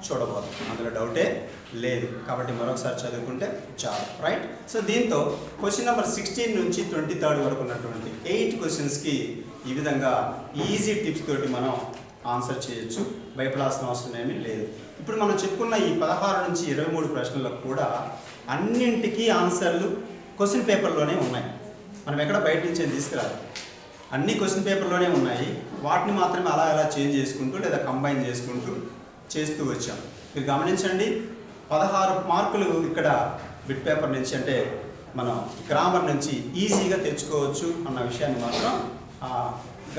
చూడబోతున్నాం. అందులో డౌటే లేదు. కాబట్టి మరొకసారి చదువుకుంటే చాలు. రైట్. సో దీంతో క్వశ్చన్ నెంబర్ 16 నుంచి 23 వరకు ఉన్నటువంటి 8 క్వశ్చన్స్కి ఈ విధంగా ఈజీ టిప్స్ తోటి మనం ఆన్సర్ చేయొచ్చు. భయపడాల్సిన అవసరం ఏమీ లేదు. ఇప్పుడు మనం చెప్పుకున్న ఈ 16 నుంచి 23 ప్రశ్నలకు కూడా అన్నింటికీ ఆన్సర్లు క్వశ్చన్ పేపర్లోనే ఉన్నాయి. మనం ఎక్కడ బయట నుంచి ఏం తీసుకురాలి. అన్ని క్వశ్చన్ పేపర్లోనే ఉన్నాయి. వాటిని మాత్రమే అలా అలా చేంజ్ చేసుకుంటూ లేదా కంబైన్ చేసుకుంటూ చేస్తూ వచ్చాం. మీరు గమనించండి, 16 మార్కులు ఇక్కడ బిట్ పేపర్ నుంచి అంటే మనం గ్రామర్ నుంచి ఈజీగా తెచ్చుకోవచ్చు అన్న విషయాన్ని మాత్రం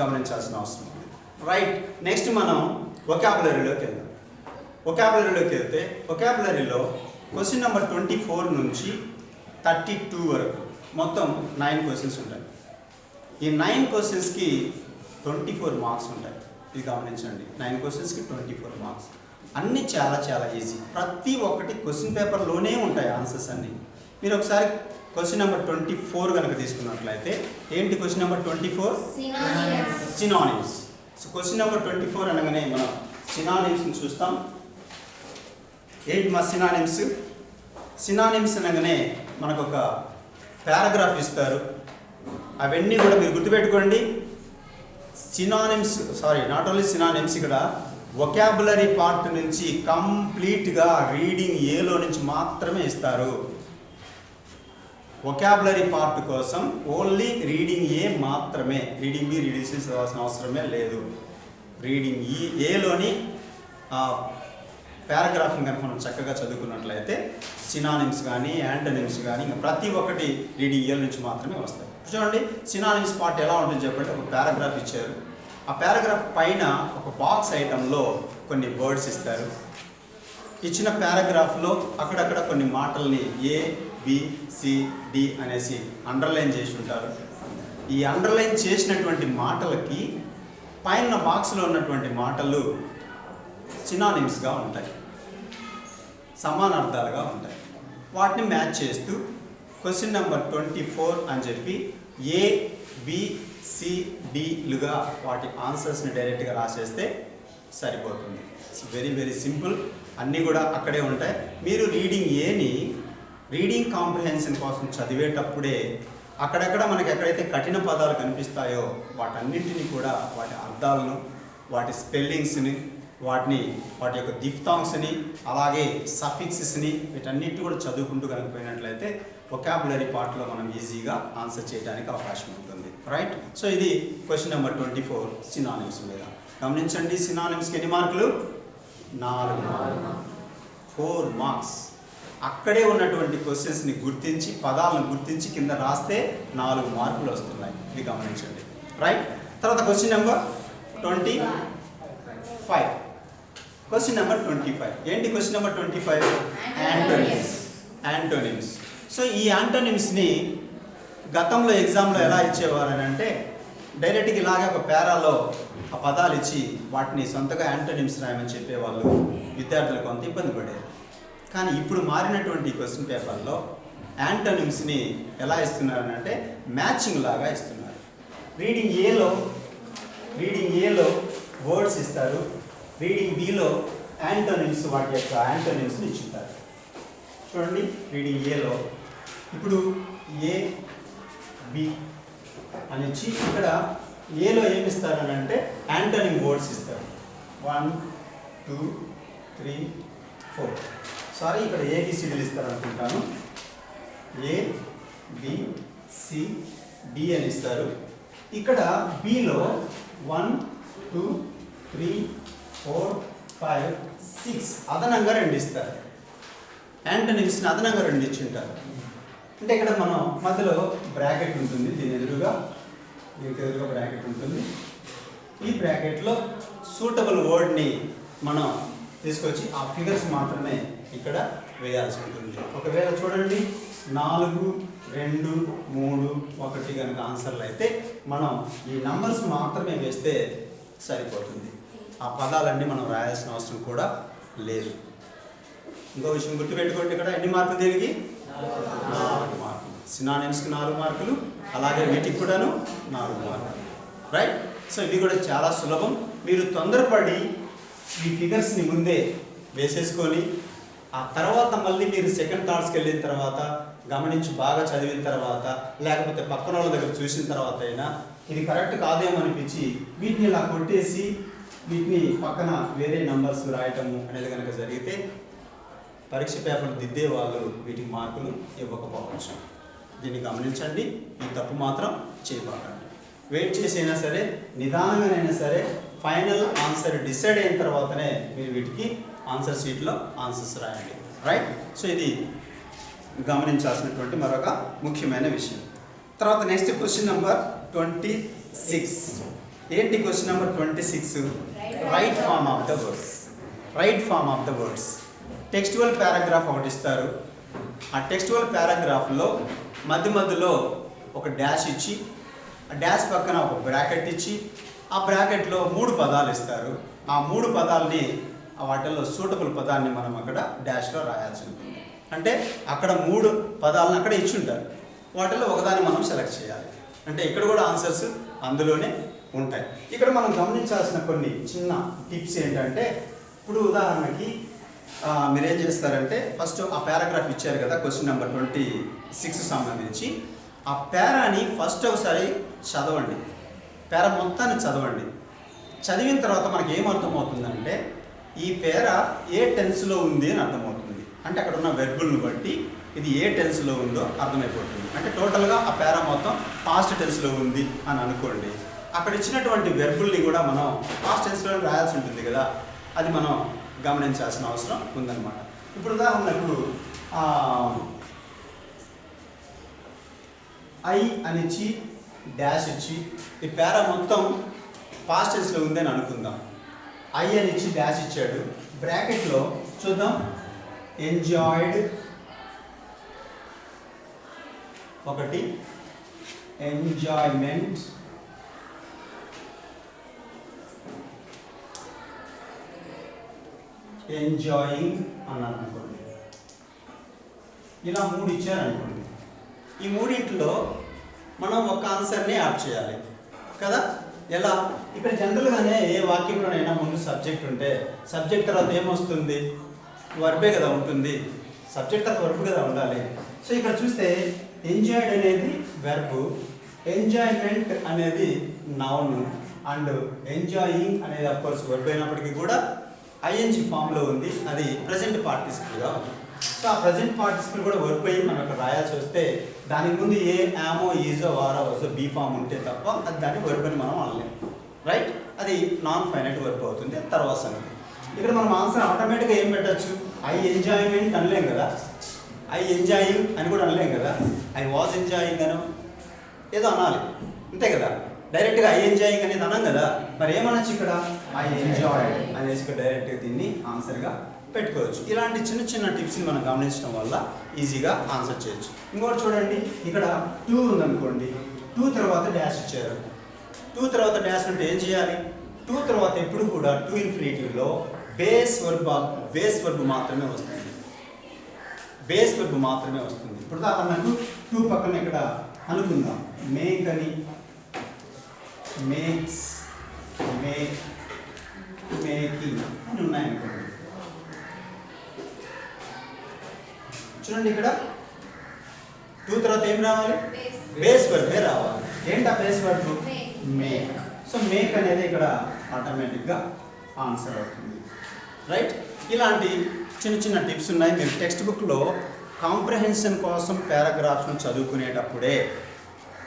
గమనించాల్సిన అవసరం ఉంది. రైట్. నెక్స్ట్ మనం వొకాబులరీలోకి వెళ్దాం. వొకాబులరీలోకి వెళ్తే వొకాబులరీలో క్వశ్చన్ నెంబర్ 24 నుంచి 32 వరకు మొత్తం 9 క్వశ్చన్స్ ఉంటాయి. ఈ 9 క్వశ్చన్స్కి 24 మార్క్స్ ఉంటాయి. ఇది గమనించండి. 9 క్వశ్చన్స్కి 24 మార్క్స్. అన్నీ చాలా చాలా ఈజీ. ప్రతి ఒక్కటి క్వశ్చన్ పేపర్లోనే ఉంటాయి ఆన్సర్స్ అన్నీ. మీరు ఒకసారి క్వశ్చన్ నెంబర్ 24 కనుక తీసుకున్నట్లయితే ఏంటి question number 24? Synonyms. So question number 24 అనగానే మనం సినానిమ్స్ని చూస్తాం. ఏంటి మా సినానిమ్స్? సినానిమ్స్ అనగానే మనకు ఒక పారాగ్రాఫ్ ఇస్తారు. అవన్నీ కూడా మీరు గుర్తుపెట్టుకోండి. సినానిమ్స్ నాట్ ఓన్లీ సినానిమ్స్, ఇక్కడ వొకాబులరీ పార్ట్ నుంచి కంప్లీట్గా రీడింగ్ ఏలో నుంచి మాత్రమే ఇస్తారు. వొకాబులరీ పార్ట్ కోసం ఓన్లీ రీడింగ్ ఏ మాత్రమే. రీడింగ్ బి, రీడింగ్ సి చదవాల్సిన అవసరమే లేదు. రీడింగ్ ఏలోని పారాగ్రాఫ్ని కనుక మనం చక్కగా చదువుకున్నట్లయితే సినానిమ్స్ కానీ యాంటనిమ్స్ కానీ ఇంకా ప్రతి ఒక్కటి రీడింగ్ ఏ నుంచి మాత్రమే వస్తాయి. చూడండి, సినానిమ్స్ పార్ట్ ఎలా ఉంటుంది చెప్పండి. ఒక పారాగ్రాఫ్ ఇచ్చారు. ఆ పారాగ్రాఫ్ పైన ఒక బాక్స్ ఐటంలో కొన్ని వర్డ్స్ ఇస్తారు. ఇచ్చిన పారాగ్రాఫ్లో అక్కడక్కడ కొన్ని మాటల్ని ఏ, బి, సి, డి అనేసి అండర్లైన్ చేసి ఉంటారు. ఈ అండర్లైన్ చేసినటువంటి మాటలకి పైన బాక్స్లో ఉన్నటువంటి మాటలు సినానిమ్స్గా ఉంటాయి, సమానార్థాలుగా ఉంటాయి. వాటిని మ్యాచ్ చేస్తూ క్వశ్చన్ నెంబర్ 24 అని చెప్పి ABCDలుగా వాటి ఆన్సర్స్ని డైరెక్ట్గా రాసేస్తే సరిపోతుంది. It's very very simple. అన్నీ కూడా అక్కడే ఉంటాయి. మీరు రీడింగ్ కాంప్రిహెన్షన్ కోసం చదివేటప్పుడే అక్కడక్కడ మనకి ఎక్కడైతే కఠిన పదాలు కనిపిస్తాయో వాటన్నింటినీ కూడా వాటి అర్థాలను, వాటి స్పెల్లింగ్స్ని, వాటి యొక్క దిఫ్తాంగ్స్ని, అలాగే సఫిక్సెస్ని వీటన్నిటి కూడా చదువుకుంటూ కనుకపోయినట్లయితే వొకాబులరీ పార్ట్లో మనం ఈజీగా ఆన్సర్ చేయడానికి అవకాశం ఉంటుంది. రైట్. సో ఇది క్వశ్చన్ నెంబర్ 24 సినానిమ్స్ మీద. గమనించండి, సినానిమ్స్కి ఎన్ని మార్కులు? 4 మార్కులు. 4 మార్క్స్. అక్కడే ఉన్నటువంటి క్వశ్చన్స్ని గుర్తించి, పదాలను గుర్తించి కింద రాస్తే 4 మార్కులు వస్తున్నాయి. ఇది గమనించండి. రైట్. తర్వాత క్వశ్చన్ నెంబర్ 25. క్వశ్చన్ నెంబర్ 25 ఏంటి? Question number 25 antonyms. సో ఈ యాంటోనిమ్స్ని గతంలో ఎగ్జామ్లో ఎలా ఇచ్చేవారు అని అంటే డైరెక్ట్గా ఇలాగే ఒక పేరాలో ఆ పదాలు ఇచ్చి వాటిని సొంతగా యాంటోనిమ్స్ రాయమని చెప్పేవాళ్ళు. విద్యార్థులు కొంత ఇబ్బంది పడేది. కానీ ఇప్పుడు మారినటువంటి క్వశ్చన్ పేపర్లో యాంటోనిమ్స్ని ఎలా ఇస్తున్నారు అంటే మ్యాచింగ్ లాగా ఇస్తున్నారు. రీడింగ్ ఏలో వర్డ్స్ ఇస్తారు, రీడింగ్ బిలో యాంటోనిమ్స్, వాటి యొక్క యాంటోనిమ్స్ని ఇచ్చుంటారు. చూడండి, రీడింగ్ ఏలో ఇప్పుడు AB అని ఇచ్చి ఇక్కడ ఏలో ఏమి ఇస్తారని అంటే యాంటోనిమ్ వర్డ్స్ ఇస్తారు. 1 2 3 4. సారీ, ఇక్కడ ABCDలు ఇస్తారు అనుకుంటాను. ABCD అని ఇస్తారు. ఇక్కడ బిలో 1 2 3 4 5 6 అదనంగా 2 ఇస్తారు. యాంటోనిమ్స్ని అదనంగా 2 ఇచ్చింటారు. అంటే ఇక్కడ మనం మధ్యలో బ్రాకెట్ ఉంటుంది, దీనికి ఎదురుగా బ్రాకెట్ ఉంటుంది. ఈ బ్రాకెట్లో సూటబుల్ వర్డ్ని మనం తీసుకొచ్చి ఆ ఫిగర్స్ మాత్రమే ఇక్కడ వేయాల్సి ఉంటుంది. ఒకవేళ చూడండి 4 2 3 1 కనుక ఆన్సర్లు అయితే మనం ఈ నంబర్స్ మాత్రమే వేస్తే సరిపోతుంది. ఆ పదాలన్నీ మనం రాయాల్సిన అవసరం కూడా లేదు. ఇంకో విషయం గుర్తుపెట్టుకోండి, ఇక్కడ ఎన్ని మార్కులు దీనికి? 4 మార్కులు. సినానిమ్స్కి 4 మార్కులు, అలాగే వీటికి కూడాను 4 మార్కులు. రైట్. సో ఇది కూడా చాలా సులభం. మీరు తొందరపడి ఈ ఫిగర్స్ని ముందే వేసేసుకొని ఆ తర్వాత మళ్ళీ మీరు సెకండ్ థాట్స్కి వెళ్ళిన తర్వాత గమనించి బాగా చదివిన తర్వాత లేకపోతే పక్కన వాళ్ళ దగ్గర చూసిన తర్వాత అయినా ఇది కరెక్ట్ కాదేమో అనిపించి వీటిని ఇలా కొట్టేసి వీటిని పక్కన వేరే నంబర్స్ రాయటము అనేది కనుక జరిగితే పరీక్ష పేపర్లు దిద్దే వాళ్ళు వీటికి మార్కులు ఇవ్వకపోవచ్చు. దీన్ని గమనించండి. ఈ తప్పు మాత్రం చేయబాకండి. వెయిట్ చేసైనా సరే, నిదానంగానైనా సరే ఫైనల్ ఆన్సర్ డిసైడ్ అయిన తర్వాతనే మీరు వీటికి ఆన్సర్ షీట్లో ఆన్సర్స్ రాయండి. రైట్. సో ఇది గమనించాల్సినటువంటి మరొక ముఖ్యమైన విషయం. తర్వాత నెక్స్ట్ క్వశ్చన్ నెంబర్ 26. ఏంటి question number 26? Right form of the words. Textual paragraph ఒకటి ఇస్తారు. ఆ టెక్స్టువల్ పారాగ్రాఫ్లో మధ్యలో ఒక డాష్ ఇచ్చి ఆ డాష్ పక్కన ఒక బ్రాకెట్ ఇచ్చి ఆ బ్రాకెట్లో 3 పదాలు ఇస్తారు. ఆ 3 పదాలని వాటిల్లో సూటబుల్ పదాన్ని మనం అక్కడ డాష్లో రాయాల్సి ఉంటుంది. అంటే అక్కడ 3 పదాలను అక్కడ ఇచ్చి ఉంటారు. వాటిల్లో ఒకదాన్ని మనం సెలెక్ట్ చేయాలి. అంటే ఇక్కడ కూడా ఆన్సర్స్ అందులోనే ఉంటాయి. ఇక్కడ మనం గమనించాల్సిన కొన్ని చిన్న టిప్స్ ఏంటంటే, ఇప్పుడు ఉదాహరణకి మీరేం చేస్తారంటే ఫస్ట్ ఆ పారాగ్రాఫ్ ఇచ్చారు కదా క్వశ్చన్ నెంబర్ 26 సంబంధించి ఆ పేరాని ఫస్ట్ ఒకసారి చదవండి. పేరా మొత్తాన్ని చదవండి. చదివిన తర్వాత మనకి ఏమర్థమవుతుందంటే ఈ పేర ఏ టెన్స్లో ఉంది అని అర్థమవుతుంది. అంటే అక్కడ ఉన్న వెర్బుల్ని బట్టి ఇది ఏ టెన్స్లో ఉందో అర్థమైపోతుంది. అంటే టోటల్గా ఆ పేరా మొత్తం పాస్ట్ టెన్స్లో ఉంది అని అనుకోండి. అక్కడ ఇచ్చినటువంటి వెర్బుల్ని కూడా మనం పాస్ట్ టెన్స్లో రాయాల్సి ఉంటుంది కదా, అది మనం గమనించాల్సిన అవసరం ఉందన్నమాట. ఇప్పుడు ఉదాహరణకు ఐ అనిచ్చి డాష్ ఇచ్చి ఈ పేరా మొత్తం పాస్ట్ టెన్స్లో ఉందని అనుకుందాం. ఐ అని ఇచ్చి డాష్ ఇచ్చాడు. బ్రాకెట్లో చూద్దాం, ఎంజాయిడ్ ఒకటి, ఎంజాయ్మెంట్, ఎంజాయింగ్ అన్నాను అనుకోండి. ఇలా 3 ఇచ్చారనుకోండి. ఈ మూడింటిలో మనం ఒక ఆన్సర్ని యాడ్ చేయాలి కదా. ఎలా? ఇక్కడ జనరల్గానే ఏ వాక్యంలోనైనా ముందు సబ్జెక్ట్ ఉంటే సబ్జెక్ట్ తర్వాత ఏమొస్తుంది? వర్బే కదా ఉంటుంది. సబ్జెక్ట్ తర్వాత వర్బ్ కదా ఉండాలి. సో ఇక్కడ చూస్తే ఎంజాయ్డ్ అనేది వెర్బ్, ఎంజాయ్మెంట్ అనేది నౌన్ అండ్ ఎంజాయింగ్ అనేది అఫ్కోర్స్ వర్బ్ అయినప్పటికీ కూడా ఐఎన్జి ఫామ్లో ఉంది, అది ప్రజెంట్ పార్టిసిపుల్గా ఉంది. సో ఆ ప్రజెంట్ పార్టిసిపుల్ కూడా వర్బ్ అయ్యి మనం ఇక్కడ రాయాల్సి వస్తే దానికి ముందు ఏ యామో ఈజో వారో వజో బీ ఫామ్ ఉంటే తప్ప అది దాన్ని వర్బ్ అని మనం అనలేము, రైట్? అది నాన్ ఫైనైట్ వర్బ్ అవుతుంది తర్వాత సంగతి. ఇక్కడ మనం ఆన్సర్ ఆటోమేటిక్గా ఏం పెట్టచ్చు? ఐ ఎంజాయ్మెంట్ అనలేం కదా, ఐ ఎంజాయింగ్ అని కూడా అనలేం కదా, ఐ వాజ్ ఎంజాయింగ్ అనో ఏదో అనాలి అంతే కదా. డైరెక్ట్గా ఐ ఎంజాయింగ్ అనేది అనం కదా, మరి ఏమనొచ్చు ఇక్కడ? ఐ ఎంజాయ్ అనేసి డైరెక్ట్గా దీన్ని ఆన్సర్గా పెట్టుకోవచ్చు. ఇలాంటి చిన్న చిన్న టిప్స్ని మనం గమనించడం వల్ల ఈజీగా ఆన్సర్ చేయొచ్చు. ఇంకోటి చూడండి, ఇక్కడ 2 ఉందనుకోండి, 2 తర్వాత డాష్ ఇచ్చారు. 2 తర్వాత డాష్ అంటే ఏం చేయాలి? 2 తర్వాత ఎప్పుడు కూడా టు ఇన్ఫినిటివ్లో బేస్ వర్బ్ మాత్రమే వస్తుంది, బేస్ వర్బ్ మాత్రమే వస్తుంది. ఇప్పుడు ఉదాహరణకు 2 పక్కన ఇక్కడ అనుకుందాం, మేక్ అని, మేక్స్, మేక్, మేకింగ్ అని ఉన్నాయనుకోండి. చూడండి ఇక్కడ 2 తర్వాత ఏం రావాలి? బేస్ వర్బే రావాలి. ఏంటా base verb? Make. So make అనేది ఇక్కడ ఆటోమేటిక్గా ఆన్సర్ అవుతుంది, రైట్? ఇలాంటి చిన్న చిన్న టిప్స్ ఉన్నాయి. మీరు టెక్స్ట్ బుక్లో కాంప్రహెన్షన్ కోసం పారాగ్రాఫ్స్ను చదువుకునేటప్పుడే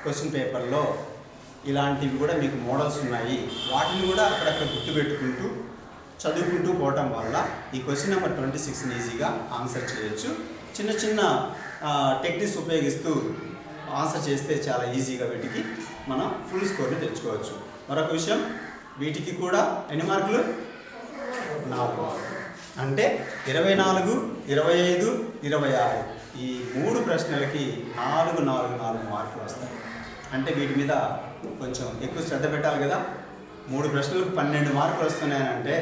క్వశ్చన్ పేపర్లో ఇలాంటివి కూడా మీకు మోడల్స్ ఉన్నాయి, వాటిని కూడా అక్కడక్కడ గుర్తుపెట్టుకుంటూ చదువుకుంటూ పోవటం వల్ల ఈ క్వశ్చన్ నెంబర్ 26ని ఈజీగా ఆన్సర్ చేయొచ్చు. చిన్న చిన్న టెక్నిక్స్ ఉపయోగిస్తూ ఆన్సర్ చేస్తే చాలా ఈజీగా వీటికి మనం ఫుల్ స్కోర్ని తెచ్చుకోవచ్చు. మరొక విషయం, వీటికి కూడా ఎన్ని మార్కులు? 4. అంటే 24, 25, 26 ఈ 3 ప్రశ్నలకి 4 మార్కులు వస్తాయి. అంటే వీటి మీద కొంచెం ఎక్కువ శ్రద్ధ పెట్టాలి కదా. 3 ప్రశ్నలకు 12 మార్కులు వస్తున్నాయనంటే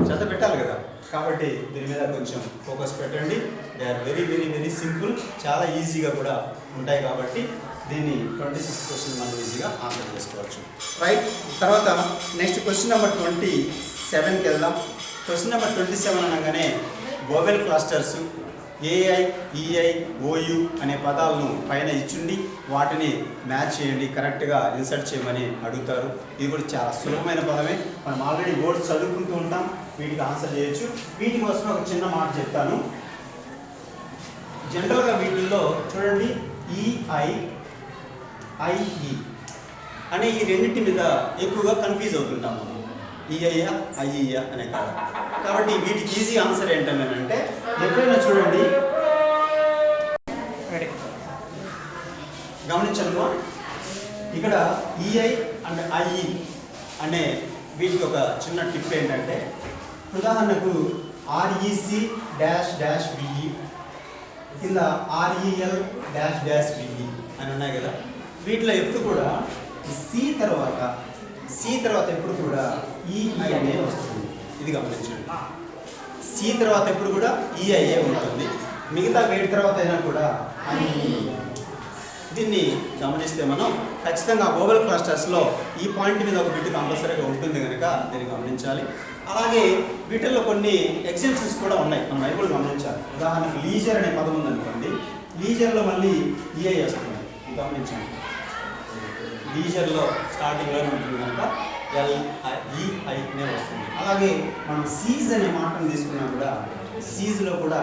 శ్రద్ధ పెట్టాలి కదా. కాబట్టి దీని మీద కొంచెం ఫోకస్ పెట్టండి. They are very very very simple, చాలా ఈజీగా కూడా ఉంటాయి. కాబట్టి దీన్ని 26 క్వశ్చన్ మనం ఈజీగా ఆన్సర్ చేసుకోవచ్చు, రైట్? తర్వాత నెక్స్ట్ క్వశ్చన్ నెంబర్ 27కి వెళ్దాం. క్వశ్చన్ నెంబర్ 27 అనగానే vowel clusters AI, EI, OU అనే పదాలను పైన ఇచ్చుండి వాటిని మ్యాచ్ చేయండి, కరెక్ట్గా ఇన్సర్ట్ చేయమని అడుగుతారు. ఇది కూడా చాలా సులభమైన పదమే, మనం ఆల్రెడీ వర్డ్స్ చదువుకుంటూ ఉంటాం, వీటికి ఆన్సర్ చేయొచ్చు. వీటి కోసం ఒక చిన్న మాట చెప్తాను. జనరల్గా వీటిల్లో చూడండి ఈఐ, ఐఈ అనే ఈ రెండింటి మీద ఎక్కువగా కన్ఫ్యూజ్ అవుతుంటాం మనం, ఈఐయా ఐఈయా అనే కాదు. కాబట్టి వీటికి ఈజీ ఆన్సర్ ఏంటంటే ఎప్పుడైనా చూడండి, గమనించనుకో ఇక్కడ ఈఐ అండ్ ఐఈ అనే వీటికి ఒక చిన్న టిప్ ఏంటంటే, ఉదాహరణకు ఆర్ఈసి డాష్ డాష్ బిఈ కింద ఆర్ఈఎల్ డాష్ డాష్ బిఈ అని ఉన్నాయి కదా. వీటిలో ఎప్పుడు కూడా సి తర్వాత ఎప్పుడు కూడా ఈఐ అనే వస్తుంది. ఇది గమనించండి, సి తర్వాత ఎప్పుడు కూడా ఈఐఏ ఉంటుంది, మిగతా వేటి తర్వాత అయినా కూడా ఐఈ. దీన్ని గమనిస్తే మనం ఖచ్చితంగా వోవెల్ క్లస్టర్స్లో ఈ పాయింట్ మీద ఒక బిట్ కంపల్సరీగా ఉంటుంది కనుక దీన్ని గమనించాలి. అలాగే వీటిల్లో కొన్ని ఎగ్జాంపుల్స్ కూడా ఉన్నాయి, మనం అవి కూడా గమనించాలి. ఉదాహరణకు లీజర్ అనే పదం ఉందనుకోండి, లీజర్లో మళ్ళీ ఈఐ వస్తుంది, గమనించండి. లీజర్లో స్టార్టింగ్లోనే ఉంటుంది కనుక ఎల్ఈఐనే వస్తుంది. అలాగే మనం సీజ్ అనే మాటను తీసుకున్నా కూడా సీజ్లో కూడా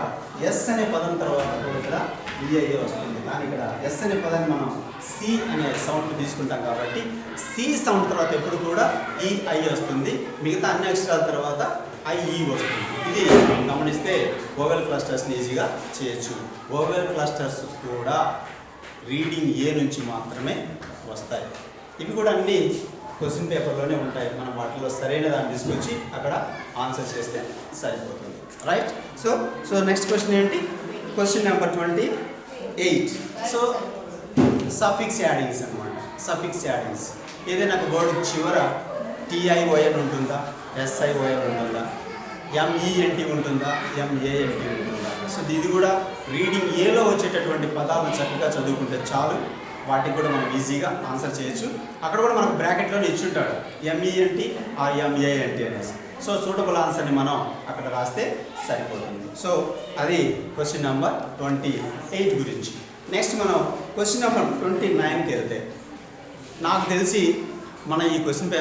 ఎస్ అనే పదం తర్వాత కూడా ఈఐఏ వస్తుంది. కానీ ఇక్కడ ఎస్ అనే పదాన్ని మనం సి అనే సౌండ్ తీసుకుంటాం కాబట్టి సి సౌండ్ తర్వాత ఎప్పుడు కూడా ఈఐ వస్తుంది, మిగతా అన్ని అక్షరాల తర్వాత ఐఈ వస్తుంది. ఇది గమనిస్తే వోవెల్ క్లస్టర్స్ని ఈజీగా చేయొచ్చు. వోవెల్ క్లస్టర్స్ కూడా రీడింగ్ ఏ నుంచి మాత్రమే వస్తాయి. ఇవి కూడా అన్ని క్వశ్చన్ పేపర్లోనే ఉంటాయి, మనం వాటిలో సరైన దాన్ని తీసుకొచ్చి అక్కడ ఆన్సర్ చేస్తే సరిపోతుంది, రైట్? సో నెక్స్ట్ క్వశ్చన్ ఏంటి? Question number 28. So suffix addings అనమాట. సఫిక్స్ యాడింగ్స్ ఏదైనా ఒక వర్డ్ చివర టిఐఓఎన్ ఉంటుందా, ఎస్ఐఓఎన్ ఉంటుందా, ఎంఈఎన్టీ ఉంటుందా, ఎంఏఎన్టీ ఉంటుందా? సో ఇది కూడా రీడింగ్ ఏలో వచ్చేటటువంటి పదాలను చక్కగా చదువుకుంటే చాలు, వాటికి కూడా మనం ఈజీగా ఆన్సర్ చేయొచ్చు. అక్కడ కూడా మనకు బ్రాకెట్లోనే ఇచ్చుంటాడు MENT or MANT అనేసి. సో సూటబుల్ ఆన్సర్ని మనం అక్కడ రాస్తే సరిపోతుంది. సో అది క్వశ్చన్ నెంబర్ 28 గురించి. నెక్స్ట్ మనం క్వశ్చన్ నెంబర్ 29కి వెళ్తే, నాకు తెలిసి మన ఈ క్వశ్చన్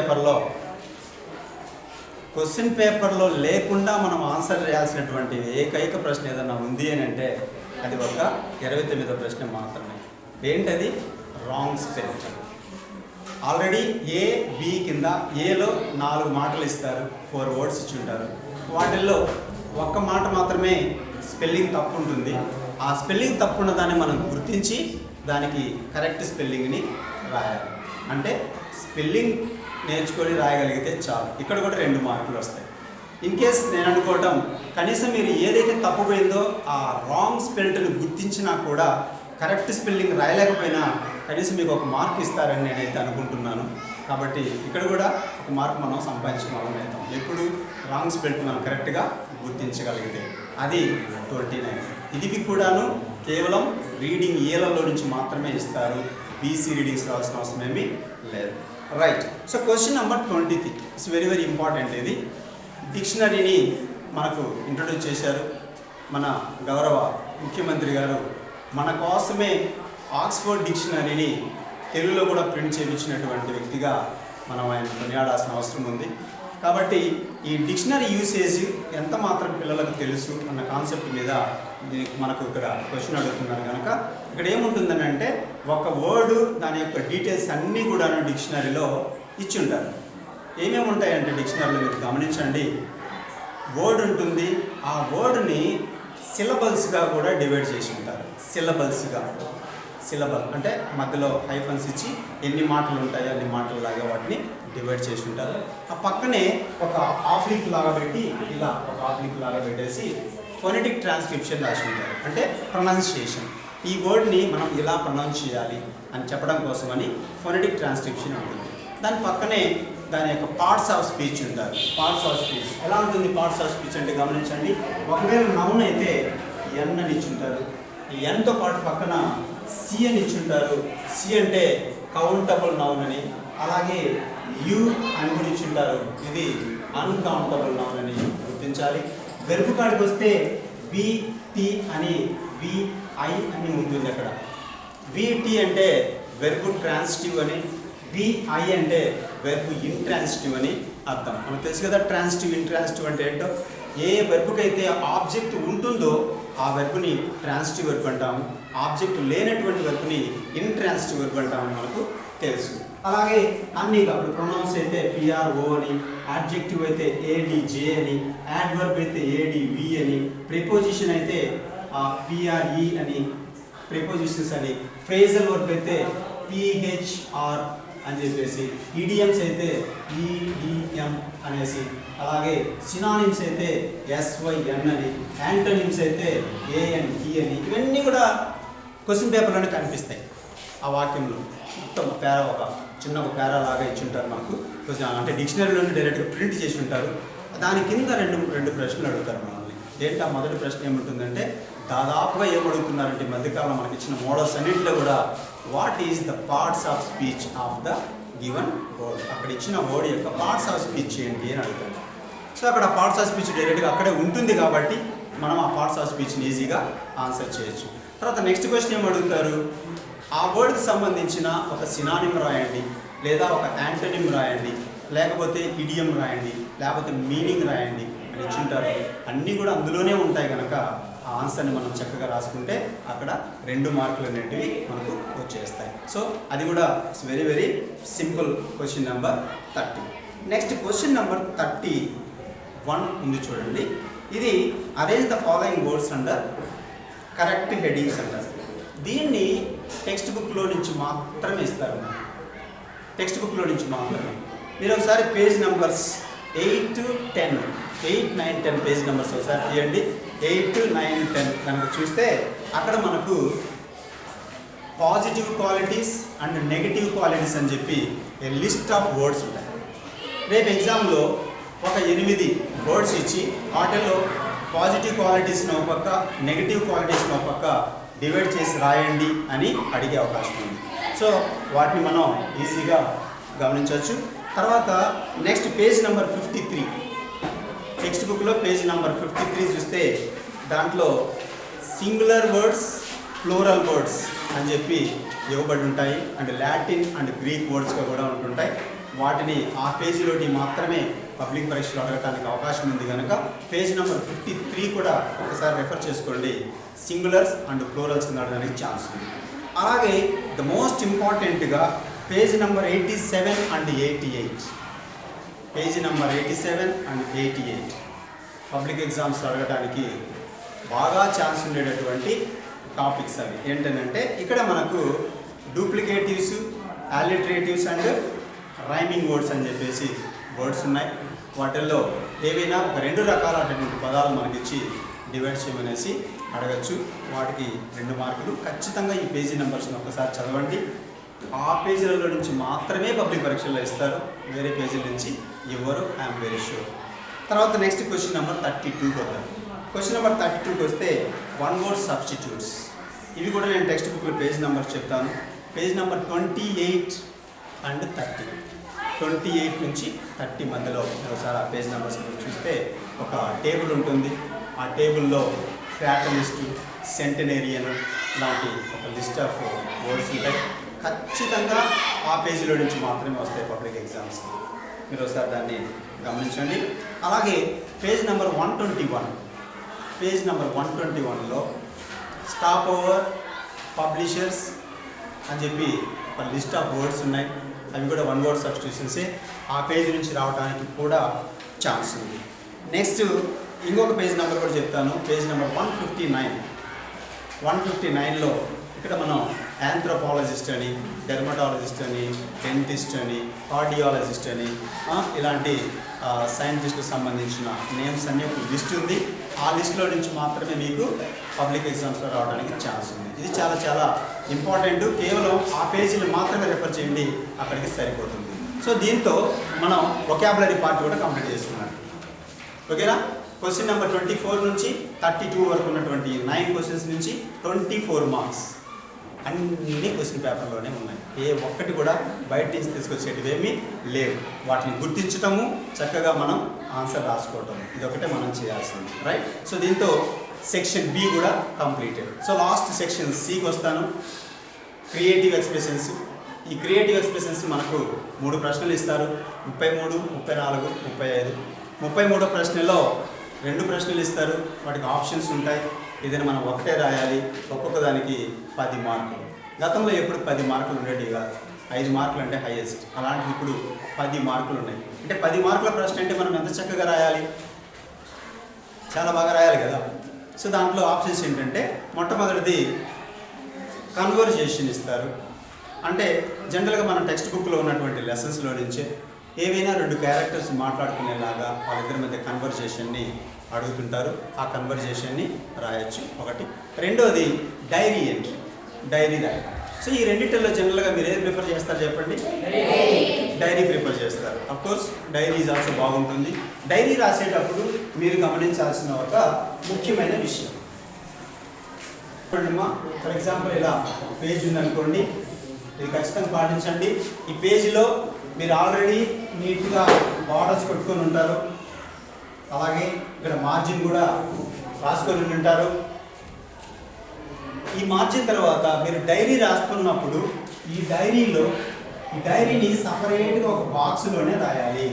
పేపర్లో లేకుండా మనం ఆన్సర్ చేయాల్సినటువంటి ఏకైక ప్రశ్న ఏదన్నా ఉంది అని అంటే అది ఒక 29వ ప్రశ్న మాత్రమే. ఏంటది? Wrong spelling. Already A, B కింద ఏలో 4 మాటలు ఇస్తారు, 4 వర్డ్స్ ఇచ్చి ఉంటారు. వాటిల్లో ఒక్క మాట మాత్రమే స్పెల్లింగ్ తప్పు ఉంటుంది. ఆ స్పెల్లింగ్ తప్పు ఉన్న దాన్ని మనం గుర్తించి దానికి కరెక్ట్ స్పెల్లింగ్ని రాయాలి. అంటే స్పెల్లింగ్ నేర్చుకొని రాయగలిగితే చాలు. ఇక్కడ కూడా 2 మార్కులు వస్తాయి. ఇన్ కేస్ నేను అనుకోవటం, కనీసం మీరు ఏదైతే తప్పు పోయిందో ఆ రాంగ్ స్పెల్ట్ని గుర్తించినా కూడా కరెక్ట్ స్పెల్లింగ్ రాయలేకపోయినా కనీసం మీకు 1 మార్క్ ఇస్తారని నేనైతే అనుకుంటున్నాను. కాబట్టి ఇక్కడ కూడా 1 మార్క్ మనం సంపాదించుకోవాలని అవుతాం, ఎప్పుడు రాంగ్ స్పెల్ట్ మనం కరెక్ట్గా గుర్తించగలిగితే. అది 29. ఇది కూడాను కేవలం రీడింగ్ ఏలలో నుంచి మాత్రమే ఇస్తారు, BC రీడింగ్స్ రావాల్సిన అవసరం ఏమీ లేదు. Right. So question number 23 it's very very important. ఇది డిక్షనరీని మనకు ఇంట్రొడ్యూస్ చేశారు మన గౌరవ ముఖ్యమంత్రి గారు. మన కోసమే ఆక్స్ఫర్డ్ డిక్షనరీని తెలుగులో కూడా ప్రింట్ చేయించినటువంటి వ్యక్తిగా మనం ఆయన కొనియాడాల్సిన అవసరం ఉంది. కాబట్టి ఈ డిక్షనరీ యూసేజ్ ఎంత మాత్రం పిల్లలకు తెలుసు అన్న కాన్సెప్ట్ మీద మనకు ఇక్కడ క్వశ్చన్ అడుగుతున్నారు కనుక ఇక్కడ ఏముంటుందని అంటే, ఒక వర్డ్ దాని యొక్క డీటెయిల్స్ అన్నీ కూడా డిక్షనరీలో ఇచ్చి ఉంటారు. ఏమేమి ఉంటాయంటే డిక్షనరీలో మీరు గమనించండి. వర్డ్ ఉంటుంది, ఆ వర్డ్ని సిలబల్స్గా కూడా డివైడ్ చేసి ఉంటారు. సిలబల్ అంటే మధ్యలో హైఫన్స్ ఇచ్చి ఎన్ని మాటలు ఉంటాయో అన్ని మాటలలాగా వాటిని డివైడ్ చేసి ఉంటారు. ఆ పక్కనే ఒక ఆఫ్లిక్ లాగా పెట్టి, ఇలా ఒక ఆఫ్లిక్ లాగా పెట్టేసి ఫొనెటిక్ ట్రాన్స్క్రిప్షన్ రాసి ఉంటారు, అంటే ప్రొనౌన్సియేషన్. ఈ వర్డ్ని మనం ఇలా ప్రొనౌన్స్ చేయాలి అని చెప్పడం కోసమని ఫొనెటిక్ ట్రాన్స్క్రిప్షన్ ఉంటుంది. దాని పక్కనే దాని యొక్క పార్ట్స్ ఆఫ్ స్పీచ్ ఉంటారు. పార్ట్స్ ఆఫ్ స్పీచ్ ఎలా ఉంటుంది? పార్ట్స్ ఆఫ్ స్పీచ్ అంటే గమనించండి, ఒకవేళ నౌన్ అయితే N అని ఇచ్చుంటారు, ఈ Nతో పాటు పక్కన C అని ఇచ్చుంటారు. C అంటే కౌంటబుల్ నౌన్ అని. అలాగే U అని కూడా ఇచ్చుంటారు, ఇది అన్కౌంటబుల్ నౌన్ అని గుర్తించాలి. వెర్బ్ కాడికి వస్తే VT అని, VI అని ఉంటుంది అక్కడ. VT అంటే వెర్బ్ ట్రాన్సిటివ్ అని, VI అంటే వెర్బ్ ఇంట్రాన్సిటివ్ అని అర్థం. మనకు తెలుసు కదా ట్రాన్సిటివ్ ఇంట్రాన్సిటివ్ అంటే ఏంటో. ఏ వెర్బ్కి అయితే ఆబ్జెక్ట్ ఉంటుందో ఆ వెర్బ్ని ట్రాన్సిటివ్ వెర్బ్ అంటాము, ఆబ్జెక్ట్ లేనటువంటి వెర్బ్ని ఇంట్రాన్సిటివ్ వెర్బ్ అంటామని మనకు తెలుసు. అలాగే అన్నీ ఇప్పుడు ప్రొనౌన్స్ అయితే PRO అని, యాడ్జెక్టివ్ అయితే ADJ అని, యాడ్వర్బ్ అయితే ADV అని, ప్రిపోజిషన్ అయితే PRE అని, ప్రిపోజిషన్స్ అని, ఫ్రేజల్ వర్బ్ అయితే PHR అని చెప్పేసి, ఈడియమ్స్ అయితే EDM అనేసి, అలాగే సినానిమ్స్ అయితే SYN అని, యాంటోనిమ్స్ అయితే ANT అని. ఇవన్నీ కూడా క్వశ్చన్ పేపర్లోనే కనిపిస్తాయి. ఆ వాక్యంలో మొత్తం ఒక చిన్న పేరా లాగా ఇచ్చుంటారు మనకు. అంటే డిక్షనరీలోనే డైరెక్ట్గా ప్రింట్ చేసి ఉంటారు. దాని కింద రెండు ప్రశ్నలు అడుగుతారు మనల్ని. ఏంటి ఆ మొదటి ప్రశ్న ఏముంటుందంటే, దాదాపుగా ఏమడుగుతున్నారంటే మధ్యకాలం మనకి ఇచ్చిన మోడల్స్ అన్నింటిలో కూడా what is the parts of speech of the given word. అక్కడ ఇచ్చిన వర్డ్ యొక్క పార్ట్స్ ఆఫ్ స్పీచ్ ఏంటి అని అడుగుతారు. సో అక్కడ పార్ట్స్ ఆఫ్ స్పీచ్ డైరెక్ట్గా అక్కడే ఉంటుంది కాబట్టి మనం ఆ పార్ట్స్ ఆఫ్ స్పీచ్ని ఈజీగా ఆన్సర్ చేయొచ్చు. తర్వాత నెక్స్ట్ క్వశ్చన్ ఏం అడుగుతారు, ఆ వర్డ్కి సంబంధించిన ఒక సినానిమ్ రాయండి, లేదా ఒక యాంటోనిమ్ రాయండి, లేకపోతే ఇడియం రాయండి, లేకపోతే మీనింగ్ రాయండి అని ఇచ్చుంటారు. అన్నీ కూడా అందులోనే ఉంటాయి కనుక ఆ ఆన్సర్ని మనం చక్కగా రాసుకుంటే అక్కడ 2 మార్కులు అనేటివి మనకు వచ్చేస్తాయి. సో అది కూడా it's very very simple. Question number 30. Next question number 31 ఉంది చూడండి. ఇది arrange the following words under correct headings అంటారు. దీన్ని టెక్స్ట్ బుక్లో నుంచి మాత్రమే ఇస్తారు. టెక్స్ట్ బుక్లో నుంచి మాత్రమే. మీరు ఒకసారి పేజ్ నెంబర్స్ 8, 10, 8, 9, 10 పేజ్ నెంబర్స్ ఒకసారి తీయండి. 8, 9, 10 కనుక చూస్తే అక్కడ మనకు positive qualities and negative qualities అని చెప్పి ఏ లిస్ట్ ఆఫ్ వర్డ్స్ ఉంటాయి. రేపు ఎగ్జామ్లో ఒక 8 వర్డ్స్ ఇచ్చి వాటిల్లో పాజిటివ్ క్వాలిటీస్ని ఒక పక్క, నెగిటివ్ క్వాలిటీస్ని ఒక పక్క డివైడ్ చేసి రాయండి అని అడిగే అవకాశం ఉంది. సో వాటిని మనం ఈజీగా గమనించవచ్చు. తర్వాత నెక్స్ట్ పేజ్ నెంబర్ 53, టెక్స్ట్ బుక్లో పేజ్ నెంబర్ 53 చూస్తే దాంట్లో సింగులర్ వర్డ్స్, ప్లూరల్ వర్డ్స్ అని చెప్పి ఇవ్వబడి ఉంటాయి. అండ్ లాటిన్ అండ్ గ్రీక్ వర్డ్స్గా కూడా ఉంటుంటాయి. వాటిని ఆ పేజీలోని మాత్రమే పబ్లిక్ పరీక్షలు అడగటానికి అవకాశం ఉంది కనుక పేజ్ నెంబర్ 53 కూడా ఒకసారి రెఫర్ చేసుకోండి. సింగులర్స్ అండ్ ప్లూరల్స్ అడగడానికి ఛాన్స్ ఉంది. అలాగే ద మోస్ట్ ఇంపార్టెంట్గా page number 87 and 88, page number 87 and 88 public exams అడగడానికి బాగా ఛాన్స్ ఉండేటటువంటి టాపిక్స్ అవి. ఏంటంటే ఇక్కడ మనకు డూప్లికేటివ్స్, అలిటరేటివ్స్ అండ్ రైమింగ్ వర్డ్స్ అని చెప్పేసి వర్డ్స్ ఉన్నాయి. వాటిల్లో ఏవైనా ఒక 2 రకాలైనటువంటి పదాలు మనకిచ్చి డివైడ్ చేయమనేసి అడగచ్చు. వాటికి 2 మార్కులు. ఖచ్చితంగా ఈ పేజీ నెంబర్స్ని ఒకసారి చదవండి. ఆ పేజీలలో నుంచి మాత్రమే పబ్లిక్ పరీక్షల్లో ఇస్తారు, వేరే పేజీల నుంచి ఇవ్వరు, ఐఎమ్ వెరీ షూర్. తర్వాత నెక్స్ట్ క్వశ్చన్ నెంబర్ 32 వద్దాం. క్వశ్చన్ నెంబర్ 32కి వస్తే 1 వర్డ్ సబ్స్టిట్యూట్స్. ఇవి కూడా నేను టెక్స్ట్ బుక్లో పేజ్ నెంబర్స్ చెప్తాను. పేజ్ నెంబర్ 28 అండ్ 30, 28 నుంచి 30 మధ్యలో ఒకసారి ఆ పేజ్ నెంబర్స్ చూస్తే ఒక టేబుల్ ఉంటుంది. ఆ టేబుల్లో ఫ్యాటలిస్ట్, సెంటెనేరియన్ లాంటి ఒక లిస్ట్ ఆఫ్ వర్డ్స్ ఉంటాయి. ఖచ్చితంగా ఆ పేజీలో నుంచి మాత్రమే వస్తాయి పబ్లిక్ ఎగ్జామ్స్. మీరు ఒకసారి దాన్ని గమనించండి. అలాగే పేజ్ నెంబర్ 121, పేజ్ నెంబర్ 121లో స్టాప్ ఓవర్, పబ్లిషర్స్ అని చెప్పి ఒక లిస్ట్ ఆఫ్ వర్డ్స్ ఉన్నాయి. అవి కూడా 1 వర్డ్ సబ్స్టిట్యూషన్సే. ఆ పేజ్ నుంచి రావడానికి కూడా ఛాన్స్ ఉంది. నెక్స్ట్ ఇంకొక పేజ్ నెంబర్ కూడా చెప్తాను. పేజ్ నెంబర్ 159, 159లో ఇక్కడ మనం యాంథ్రోపాలజిస్ట్ అని, డెర్మటాలజిస్ట్ అని, డెంటిస్ట్ అని, కార్డియాలజిస్ట్ అని ఇలాంటి సైంటిస్ట్కి సంబంధించిన నేమ్స్ అన్నీ ఒక లిస్ట్ ఉంది. ఆ లిస్ట్లో నుంచి మాత్రమే మీకు పబ్లిక్ ఎగ్జామ్స్లో రావడానికి ఛాన్స్ ఉంది. ఇది చాలా చాలా ఇంపార్టెంట్. కేవలం ఆ పేజీలు మాత్రమే రెఫర్ చేయండి, అక్కడికి సరిపోతుంది. సో దీంతో మనం వొకాబులరీ పార్ట్ కూడా కంప్లీట్ చేసుకున్నాం. ఓకేనా? క్వశ్చన్ నెంబర్ 24 నుంచి 32 వరకు ఉన్నటువంటి 9 క్వశ్చన్స్ నుంచి 24 మార్క్స్ అన్ని క్వశ్చన్ పేపర్లోనే ఉన్నాయి. ఏ ఒక్కటి కూడా బయట నుంచి తీసుకొచ్చేటివి ఏమీ లేవు. వాటిని గుర్తించటము, చక్కగా మనం ఆన్సర్ రాసుకోవటం, ఇదొకటే మనం చేయాల్సింది. రైట్? సో దీంతో సెక్షన్ బి కూడా కంప్లీటెడ్. సో లాస్ట్ సెక్షన్ సికి వస్తాను. Creative expressions. ఈ క్రియేటివ్ ఎక్స్ప్రెషన్స్ మనకు 3 ప్రశ్నలు ఇస్తారు. 33, 34, 35. 33వ ప్రశ్నలో 2 ప్రశ్నలు ఇస్తారు. వాటికి ఆప్షన్స్ ఉంటాయి. ఏదైనా మనం ఒకటే రాయాలి. ఒక్కొక్క దానికి 10 మార్కులు. గతంలో ఎప్పుడు 10 మార్కులు ఉండేవి కాదు. 5 మార్కులు అంటే హైయెస్ట్. అలాంటివి ఇప్పుడు 10 మార్కులు ఉన్నాయి. అంటే 10 మార్కుల ప్రశ్న అంటే మనం ఎంత చక్కగా రాయాలి, చాలా బాగా రాయాలి కదా. సో దాంట్లో ఆప్షన్స్ ఏంటంటే మొట్టమొదటిది కన్వర్జేషన్ ఇస్తారు. అంటే జనరల్గా మన టెక్స్ట్ బుక్లో ఉన్నటువంటి లెసన్స్లో నుంచే ఏవైనా 2 క్యారెక్టర్స్ మాట్లాడుకునేలాగా వాళ్ళిద్దరి మధ్య కన్వర్జేషన్ని అడుగుతుంటారు. ఆ కన్వర్జేషన్ని రాయొచ్చు ఒకటి. రెండోది డైరీ ఎంట్రీ, డైరీ రాయడం. సో ఈ రెండింటిలో జనరల్గా మీరు ఏది ప్రిఫర్ చేస్తారు చెప్పండి? డైరీ ప్రిఫర్ చేస్తారు. అఫ్కోర్స్ డైరీ ఈజ్ ఆల్సో బాగుంటుంది. డైరీ రాసేటప్పుడు మీరు గమనించాల్సిన ఒక ముఖ్యమైన విషయం, ఫర్ ఎగ్జాంపుల్ ఇలా పేజ్ ఉందనుకోండి, ఇది ఖచ్చితంగా పాటించండి. ఈ పేజీలో మీరు ఆల్రెడీ నీట్గా బార్డర్స్ పెట్టుకొని ఉంటారు. అలాగే ఇక్కడ మార్జిన్ కూడా రాసుకొని ఉంటారు. ఈ మార్జిన్ తర్వాత మీరు డైరీ రాస్తున్నప్పుడు ఈ డైరీని సపరేట్గా ఒక బాక్స్లోనే రాయాలి.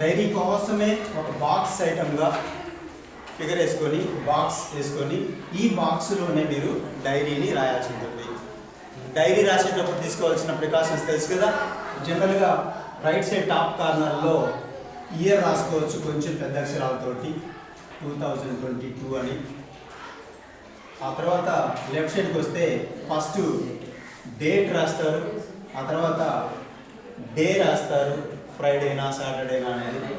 డైరీ కోసమే ఒక బాక్స్ ఐటమ్గా ఫిగర్ వేసుకొని, బాక్స్ వేసుకొని ఈ బాక్స్లోనే మీరు డైరీని రాయాల్సి ఉంటుంది. డైరీ రాసేటప్పుడు తీసుకోవాల్సిన ప్రికాషన్స్ తెలుసు కదా. జనరల్గా రైట్ సైడ్ టాప్ కార్నర్లో ఇయర్ రాసుకోవచ్చు కొంచెం పెద్ద అక్షరాలతోటి, 2022 అని. ఆ తర్వాత లెఫ్ట్ సైడ్కి వస్తే ఫస్ట్ డేట్ రాస్తారు, ఆ తర్వాత డే రాస్తారు, ఫ్రైడేనా సాటర్డేనా అనేది.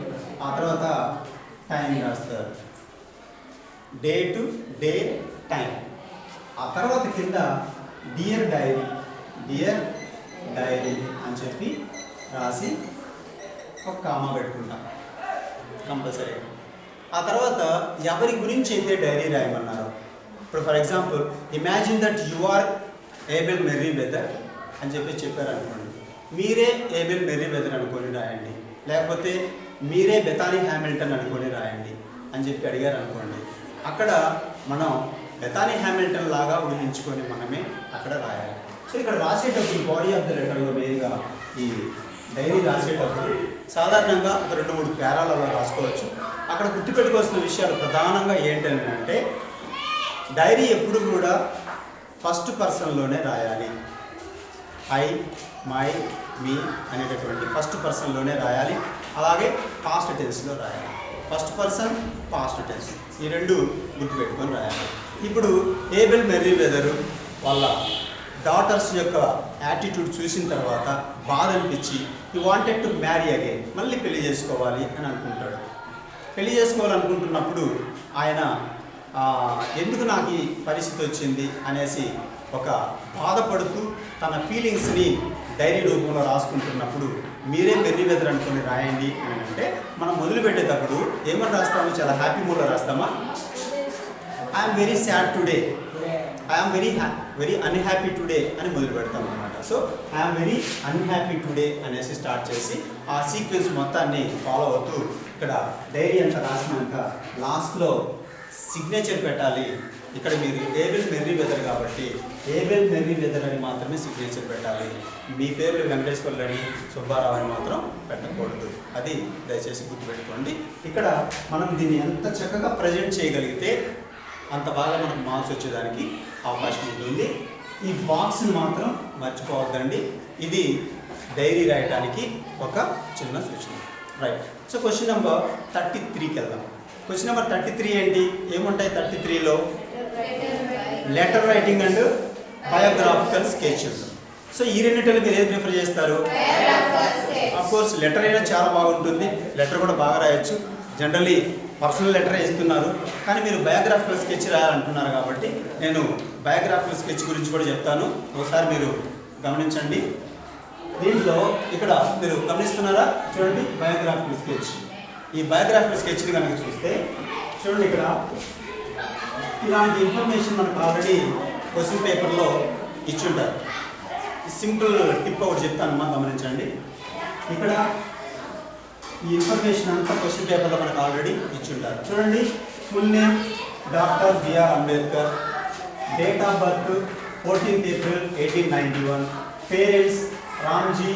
ఆ తర్వాత టైం రాస్తారు, డేటు, డే, టైం. ఆ తర్వాత కింద డియర్ డైరీ అని చెప్పి రాసి ఒక కామా పెట్టుకుంటాం కంపల్సరీగా. ఆ తర్వాత ఎవరి గురించి అయితే డైరీ రాయమన్నారో, ఇప్పుడు for example imagine that you are Abel Merriweather అని చెప్పారు అనుకోండి, మీరే ఏబెల్ మెర్రీవెదర్ అనుకొని రాయండి, లేకపోతే మీరే బెతానీ హ్యామిల్టన్ అనుకొని రాయండి అని చెప్పి అడిగారు అనుకోండి, అక్కడ మనం బెతానీ హ్యామిల్టన్ లాగా ఊహించుకొని మనమే అక్కడ రాయాలి. సో ఇక్కడ రాసేటప్పుడు బాడీ ఆఫ్ ద లెటర్లో మెయిన్గా ఈ డైరీ రాసేటప్పుడు సాధారణంగా ఒక 2-3 పేరాలలో రాసుకోవచ్చు. అక్కడ గుర్తుపెట్టుకోవాల్సిన విషయాలు ప్రధానంగా ఏంటంటే డైరీ ఎప్పుడు కూడా ఫస్ట్ పర్సన్లోనే రాయాలి. ఐ, మై, మీ అనేటటువంటి ఫస్ట్ పర్సన్లోనే రాయాలి. అలాగే పాస్ట్ టెన్స్లో రాయాలి. ఫస్ట్ పర్సన్, పాస్ట్ టెన్స్, ఈ రెండు గుర్తుపెట్టుకొని రాయాలి. ఇప్పుడు ఏబెల్ మెర్రీవెదర్ వాళ్ళ డాటర్స్ యొక్క యాటిట్యూడ్ చూసిన తర్వాత బాధ అనిపించి ఈ వాంటెడ్ టు మ్యారీ అగైన్, మళ్ళీ పెళ్లి చేసుకోవాలి అని అనుకుంటాడు. పెళ్లి చేసుకోవాలనుకుంటున్నప్పుడు ఆయన ఎందుకు నాకు ఈ పరిస్థితి వచ్చింది అనేసి ఒక బాధపడుతూ తన ఫీలింగ్స్ని డైరీ రూపంలో రాసుకుంటున్నప్పుడు మీరే మెర్రీవెదర్ అనుకొని రాయండి అని అంటే మనం మొదలు పెట్టేటప్పుడు ఏమని రాస్తాము? చాలా హ్యాపీ మూడ్లో రాస్తామా? I'm very sad today, I'm very unhappy today అని మొదలు పెడతాం అనమాట. So I'm very unhappy today అనేసి స్టార్ట్ చేసి ఆ సీక్వెన్స్ మొత్తాన్ని ఫాలో అవుతూ ఇక్కడ డైరీ అంతా రాసినాక లాస్ట్లో సిగ్నేచర్ పెట్టాలి. ఇక్కడ మీరు ఏబెల్ మెర్రీవెదర్ కాబట్టి ఏబెల్ మెర్రీవెదర్ అని మాత్రమే సిగ్నేచర్ పెట్టాలి. మీ పేర్లు వెంకటేశ్వర్లు అని, సుబ్బారావు అని మాత్రం పెట్టకూడదు. అది దయచేసి గుర్తుపెట్టుకోండి. ఇక్కడ మనం దీన్ని ఎంత చక్కగా ప్రజెంట్ చేయగలిగితే అంత బాగా మనకు మార్క్స్ వచ్చేదానికి అవకాశం ఉంటుంది. ఈ బాక్స్ని మాత్రం మర్చిపోవద్దండి. ఇది డైరీ రాయడానికి ఒక చిన్న సూచన. రైట్. సో క్వశ్చన్ నెంబర్ 33కి వెళ్దాం. క్వశ్చన్ నెంబర్ 33 ఏంటి? ఏముంటాయి 33లో? Letter writing and biographical sketches. So ఈ రెండింటిలో మీరు ఏది ప్రిఫర్ చేస్తారు? అఫ్కోర్స్ లెటర్ అయినా చాలా బాగుంటుంది, లెటర్ కూడా బాగా రాయొచ్చు. జనరలీ పర్సనల్ లెటర్ ఇస్తున్నారు, కానీ మీరు బయోగ్రాఫికల్ స్కెచ్ రాయాలంటున్నారు కాబట్టి నేను బయోగ్రాఫికల్ స్కెచ్ గురించి కూడా చెప్తాను. ఒకసారి మీరు గమనించండి. దీంట్లో ఇక్కడ మీరు గమనిస్తున్నారా? చూడండి, బయోగ్రాఫికల్ స్కెచ్. ఈ బయోగ్రాఫికల్ స్కెచ్ని కనుక చూస్తే చూడండి, ఇక్కడ ఇలాంటి ఇన్ఫర్మేషన్ మనకు ఆల్రెడీ క్వశ్చన్ పేపర్లో ఇచ్చుంటారు. సింపుల్ టిప్ ఒకటి చెప్తానమ్మా, గమనించండి. ఇక్కడ ఈ ఇన్ఫర్మేషన్ అంతా క్వశ్చన్ పేపర్లో మనకు ఆల్రెడీ ఇచ్చుంటారు. చూడండి, full name doctor BR Ambedkar, date of birth 14th April 1891, parents Ramji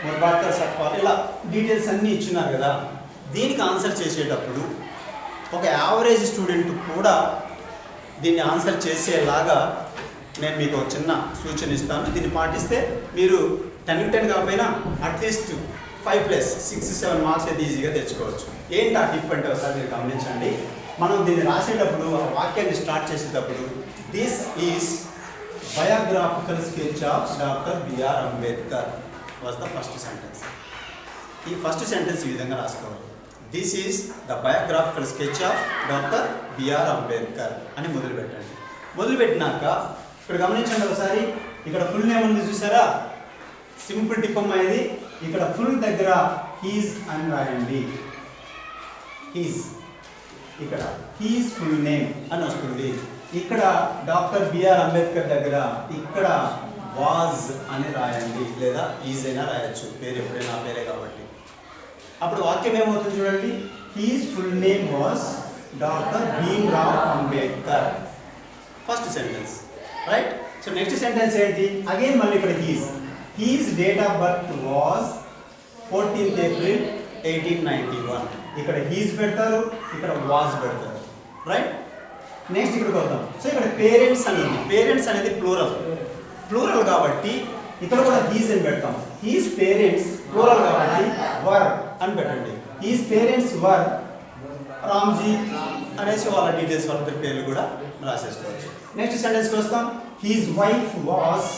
Murbadkar Satpal, ఇలా డీటెయిల్స్ అన్నీ ఇచ్చున్నారు కదా. దీనికి ఆన్సర్ చేసేటప్పుడు ఒక యావరేజ్ స్టూడెంట్ కూడా దీన్ని ఆన్సర్ చేసేలాగా నేను మీకు ఒక చిన్న సూచన ఇస్తాను. దీన్ని పాటిస్తే మీరు 10కి 10 కాకపోయినా అట్లీస్ట్ 5+, 6-7 మార్క్స్ అయితే ఈజీగా తెచ్చుకోవచ్చు. ఏంటి ఆ టిప్ అంటే ఒకసారి మీరు గమనించండి. మనం దీన్ని రాసేటప్పుడు ఆ వాక్యాన్ని స్టార్ట్ చేసేటప్పుడు this is biographical sketch of doctor BR Ambedkar was the first sentence. ఈ ఫస్ట్ సెంటెన్స్ ఈ విధంగా రాసుకోవాలి. This is the biographical sketch of doctor BR Ambedkar అని మొదలుపెట్టండి. మొదలుపెట్టినాక ఇక్కడ గమనించండి ఒకసారి, ఇక్కడ ఫుల్ నేమ్ ఉంది చూసారా? సింపుల్ టిప్ అమ్మాయి. ఇక్కడ ఫుల్ దగ్గర హీజ్ అని రాయండి. హీజ్, ఇక్కడ హీజ్ ఫుల్ నేమ్ అని వస్తుంది. ఇక్కడ డాక్టర్ బిఆర్ అంబేద్కర్ దగ్గర ఇక్కడ వాజ్ అని రాయండి, లేదా ఈజ్ అయినా రాయొచ్చు. పేరు ఎప్పుడైనా పేరే కాబట్టి. అప్పుడు వాక్యం ఏమవుతుంది చూడండి, his full name was doctor Bhimrao Ambedkar. First sentence, right? So next sentence ఏంటి? అగైన్ మళ్ళీ ఇక్కడ his date of birth was 14th April 1891. ఇక్కడ హీజ్ పెడతారు, ఇక్కడ వాజ్ పెడతారు, రైట్? నెక్స్ట్ ఇక్కడికి వద్దాం. సో ఇక్కడ పేరెంట్స్ అని ఉంది. పేరెంట్స్ అనేది ప్లూరల్ కాబట్టి ఇక్కడ కూడా హీజ్ అని పెడతాం. హీజ్ పేరెంట్స్ ప్లూరల్ కాబట్టి వర్ అని పెట్టండి. హీజ్ పేరెంట్స్ వర్ రామ్జీ అనేసి వాళ్ళ డీటెయిల్స్ వాళ్ళ పేర్లు కూడా రాసేసుకోవచ్చు. నెక్స్ట్ సెంటెన్స్కి వస్తాం. His wife was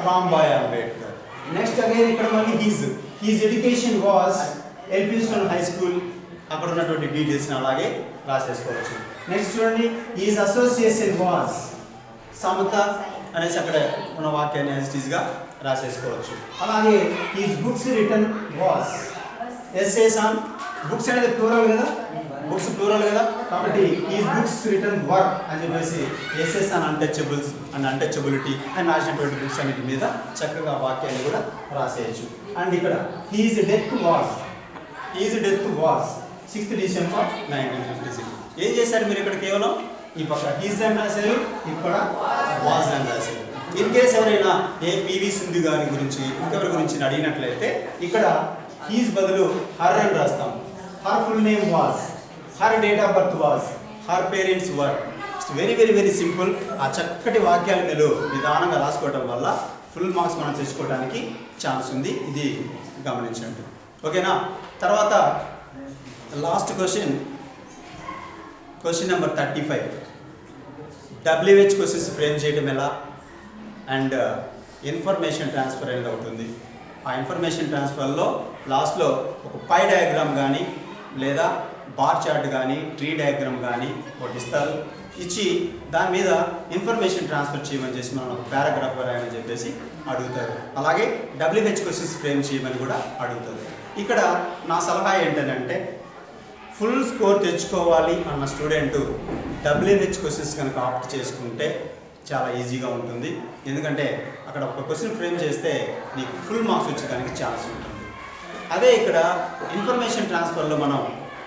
Ramabai Ambedkar. Next again ఇక్కడ మళ్ళీ his education was Elphinstone high school, అక్కడ ఉన్నటువంటి డీటెయిల్స్ని అలాగే రాసేసుకోవచ్చు. నెక్స్ట్ చూడండి, హీజ్ అసోసియేషన్ వాజ్ సమత అనేసి అక్కడ ఉన్న వాక్యాన్ని యాజిటీస్గా రాసేసుకోవచ్చు. అలాగే his books written was essays on, books అనేది ప్లూరల్ కదా, బుక్స్ ప్లూరల్ కదా, కాబట్టి ఈ బుక్స్ రిటర్న్ వర్ అని చెప్పేసి essays and untouchables and untouchability అని రాసినటువంటి బుక్స్ అన్నిటి మీద చక్కగా వాక్యాన్ని కూడా రాసేయచ్చు. అండ్ ఇక్కడ his death was 6th December 1956. ఏం చేశారు మీరు ఇక్కడ? కేవలం ఈ పక్క హీజ్ అని రాశారు, ఇక్కడ వాజ్ అని రాశారు. ఇన్ కేస్ ఎవరైనా పివి సింధు గారి గురించి ఇంకెవరి గురించి అడిగినట్లయితే ఇక్కడ హీజ్ బదులు హర్ అని రాస్తాం. Her full name was, her date of birth was, her parents were. It's very very very simple. ఆ చక్కటి వాక్యాలు మీరు నిదానంగా రాసుకోవడం వల్ల ఫుల్ మార్క్స్ మనం తెచ్చుకోవడానికి ఛాన్స్ ఉంది. ఇది గమనించండి, ఓకేనా? తర్వాత last question number 35. WH questions frame చేయడం ఎలా అండ్ ఇన్ఫర్మేషన్ ట్రాన్స్ఫర్ అనేది ఒకటి ఉంది. ఆ ఇన్ఫర్మేషన్ ట్రాన్స్ఫర్లో లాస్ట్లో ఒక పై డయాగ్రామ్ కానీ లేదా బార్ చార్ట్ కానీ ట్రీ డయాగ్రామ్ కానీ ఒకటి ఇస్తారు. ఇచ్చి దాని మీద ఇన్ఫర్మేషన్ ట్రాన్స్ఫర్ చేయమని చేసి మనం ఒక పారాగ్రాఫ్ రాయమని చెప్పేసి అడుగుతారు. అలాగే WH క్వశ్చన్స్ ఫ్రేమ్ చేయమని కూడా అడుగుతారు. ఇక్కడ నా సలహా ఏంటంటే ఫుల్ స్కోర్ తెచ్చుకోవాలి అన్న స్టూడెంట్ WH క్వశ్చన్స్ కనుక ఆప్ట్ చేసుకుంటే చాలా ఈజీగా ఉంటుంది. ఎందుకంటే అక్కడ ఒక క్వశ్చన్ ఫ్రేమ్ చేస్తే నీకు ఫుల్ మార్క్స్ వచ్చేదానికి ఛాన్స్ ఉంటుంది. అదే ఇక్కడ ఇన్ఫర్మేషన్ ట్రాన్స్ఫర్లో మనం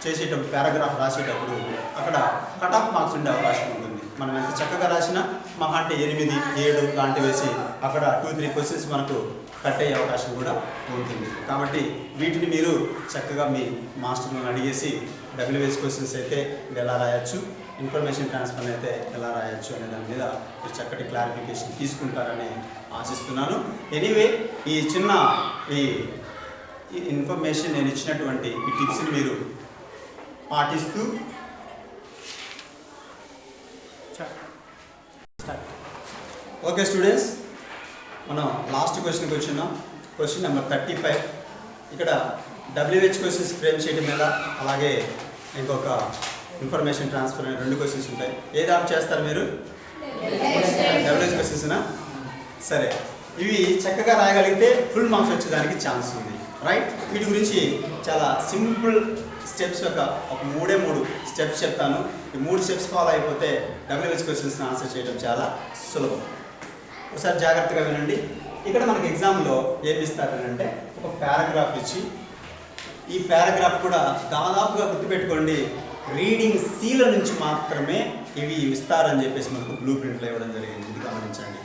చేసేటప్పుడు పారాగ్రాఫ్ రాసేటప్పుడు అక్కడ కట్ ఆఫ్ మార్క్స్ ఉండే అవకాశం ఉంటుంది. మనం ఎంత చక్కగా రాసినా మహా అంటే 8, 7 లాంటి వేసి అక్కడ 2-3 క్వశ్చన్స్ మనకు కట్ అయ్యే అవకాశం కూడా ఉంటుంది. కాబట్టి వీటిని మీరు చక్కగా మీ మాస్టర్ని అడిగేసి WH క్వశ్చన్స్ అయితే ఎలా రాయొచ్చు, ఇన్ఫర్మేషన్ ట్రాన్స్ఫర్ అయితే ఎలా రాయొచ్చు అనే దాని మీద మీరు చక్కటి క్లారిఫికేషన్ తీసుకుంటారని ఆశిస్తున్నాను. ఎనీవే ఈ చిన్న ఈ ఇన్ఫర్మేషన్ నేను ఇచ్చినటువంటి ఈ టిప్స్ని మీరు పాటిస్తూ ఓకే స్టూడెంట్స్, మనం లాస్ట్ క్వశ్చన్కి వచ్చినాం. Question number 35. ఇక్కడ WH క్వశ్చన్స్ ఫ్రేమ్ చేయడం మీద అలాగే ఇంకొక ఇన్ఫర్మేషన్ ట్రాన్స్ఫర్ అనే 2 క్వశ్చన్స్ ఉంటాయి. ఏది ఆప్ చేస్తారు మీరు? WH క్వశ్చన్స్నా? సరే, ఇవి చక్కగా రాయగలిగితే ఫుల్ మార్క్స్ వచ్చేదానికి ఛాన్స్ ఉంది, రైట్? వీటి గురించి చాలా సింపుల్ స్టెప్స్ ఒక 3 స్టెప్స్ చెప్తాను. ఈ 3 స్టెప్స్ ఫాలో అయిపోతే WH క్వశ్చన్స్ని ఆన్సర్ చేయడం చాలా సులభం. ఒకసారి జాగ్రత్తగా వినండి. ఇక్కడ మనకి ఎగ్జామ్లో ఏమి ఇస్తారంటే ఒక పారాగ్రాఫ్ ఇచ్చి, ఈ పారాగ్రాఫ్ కూడా దాదాపుగా గుర్తుపెట్టుకోండి రీడింగ్ సీల నుంచి మాత్రమే ఇవి ఇస్తారని చెప్పేసి మనకు బ్లూ ప్రింట్లో ఇవ్వడం జరిగింది. ఇది గమనించండి.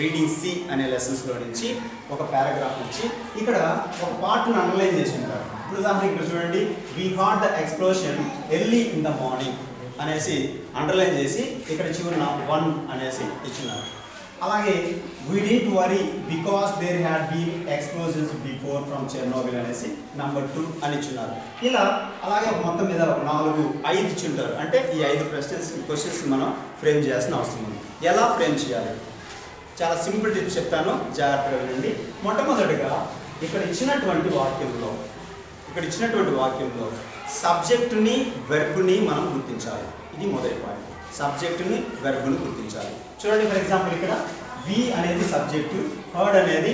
రీడింగ్ సి అనే లెసన్స్లో నుంచి ఒక పారాగ్రాఫ్ ఇచ్చి ఇక్కడ ఒక పార్ట్ను అండర్లైన్ చేసి ఉంటారు. ఇప్పుడు ఉదాహరణకి ఇక్కడ చూడండి, we heard the explosion early in the morning అనేసి అండర్లైన్ చేసి ఇక్కడ చివరిన 1 అనేసి ఇచ్చినారు. అలాగే we didn't worry because there had been explosions before from Chernobyl అనేసి నెంబర్ 2 అని ఇచ్చున్నారు. ఇలా అలాగే మొత్తం మీద 4, 5 ఇచ్చింటారు. అంటే ఈ 5 క్వశ్చన్స్ మనం ఫ్రేమ్ చేయాల్సిన అవసరం ఉంది. ఎలా ఫ్రేమ్ చేయాలి? చాలా సింపుల్ టిప్స్ చెప్తాను, జాగ్రత్తగా వినండి. మొట్టమొదటిగా ఇక్కడ ఇచ్చినటువంటి వాక్యంలో సబ్జెక్టుని వెర్బ్ని మనం గుర్తించాలి. ఇది మొదటి పాయింట్. సబ్జెక్టుని వెర్బ్ని గుర్తించాలి. చూడండి, ఫర్ ఎగ్జాంపుల్ ఇక్కడ వి అనేది సబ్జెక్టు, హర్డ్ అనేది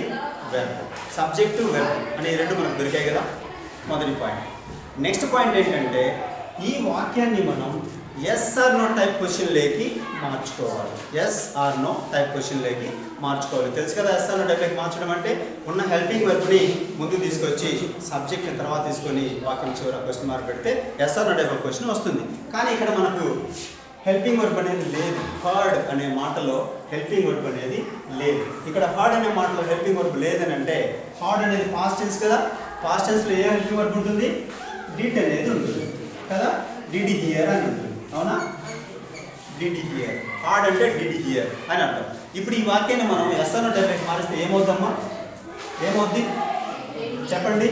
వెర్బ్. సబ్జెక్టు వెర్బ్ అనే 2 మనకు దొరికాయి కదా, మొదటి పాయింట్. నెక్స్ట్ పాయింట్ ఏంటంటే ఈ వాక్యాన్ని మనం ఎస్ ఆర్ నో టైప్ క్వశ్చన్లోకి మార్చుకోవాలి. ఎస్ ఆర్ నో టైప్ క్వశ్చన్లోకి మార్చుకోవాలి. తెలుసు కదా ఎస్ ఆర్ నో టైప్లోకి మార్చడం అంటే ఉన్న హెల్పింగ్ వెర్బ్ని ముందుకు తీసుకొచ్చి సబ్జెక్ట్ని తర్వాత తీసుకొని వాక్యం చివర క్వశ్చన్ మార్క్ పెడితే yes or no type question వస్తుంది. కానీ ఇక్కడ మనకు హెల్పింగ్ వర్బ్ అనేది లేదు. హర్డ్ అనే మాటలో హెల్పింగ్ వర్బ్ అనేది లేదు. ఇక్కడ హర్డ్ అనే మాటలో హెల్పింగ్ వర్బ్ లేదని అంటే హార్డ్ అనేది పాస్ట్ టెన్స్ కదా, పాస్ట్ టెన్స్లో ఏ హెల్పింగ్ వర్బ్ ఉంటుంది? డిడ్ అనేది ఉంటుంది కదా, డిడ్ హియర్ అని ఉంటుంది. అవునా? Did here. హార్డ్ అంటే డిడ్ హియర్ అని అర్థం. ఇప్పుడు ఈ వాక్యాన్ని మనం ఎస్ ఆర్ నో టైప్లోకి మారిస్తే ఏమవుద్దమ్మా? ఏమవుద్ది చెప్పండి.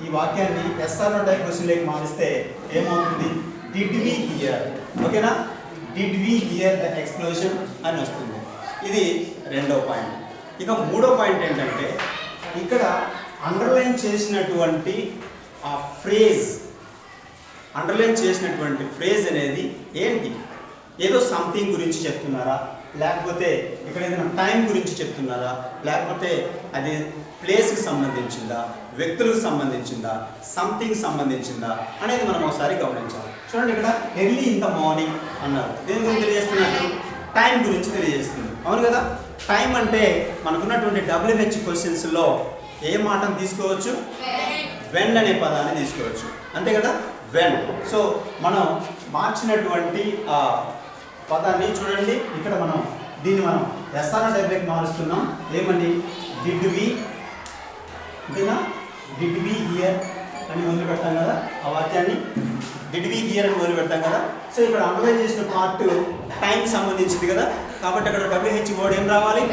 ఈ వాక్యాన్ని ఎస్ ఆర్ నో టైప్ క్వశ్చన్లోకి మారిస్తే ఏమవుతుంది? Did we hear. ఓకేనా? Did we hear the explosion అని వస్తుంది. ఇది 2వ పాయింట్. ఇక 3వ పాయింట్ ఏంటంటే ఇక్కడ అండర్లైన్ చేసినటువంటి ఫ్రేజ్ అనేది ఏంటి? ఏదో సంథింగ్ గురించి చెప్తున్నారా, లేకపోతే ఇక్కడ ఏదైనా టైం గురించి చెప్తున్నారా, లేకపోతే అది ప్లేస్కి సంబంధించిందా, వ్యక్తులకు సంబంధించిందా, సంథింగ్ సంబంధించిందా అనేది మనం ఒకసారి గమనించాలి. చూడండి, ఇక్కడ ఎర్లీ ఇన్ ద మార్నింగ్ అన్నారు. దేని గురించి తెలియజేస్తున్నట్టు? టైం గురించి తెలియజేస్తుంది. అవును కదా? టైం అంటే మనకున్నటువంటి WH క్వశ్చన్స్లో ఏ మాటను తీసుకోవచ్చు? వెన్ అనే పదాన్ని తీసుకోవచ్చు, అంతే కదా? వెన్. సో మనం మార్చినటువంటి ఆ పదాన్ని చూడండి, ఇక్కడ మనం దీన్ని మనం ఎస్ఆర్ డైరెక్ట్ మారుస్తున్నాం. ఏమని? డిడ్ వి, అంతేనా? డిడ్ వి హియర్ అని మొదలు పెడతాం కదా ఆ వాక్యాన్ని. డిడ్ వి హియర్ అని మొదలు పెడతాం కదా. సో ఇక్కడ అండర్లైన్ చేసిన పార్ట్ టైంకి సంబంధించింది కదా, కాబట్టి అక్కడ WH వర్డ్ ఏం రావాలి?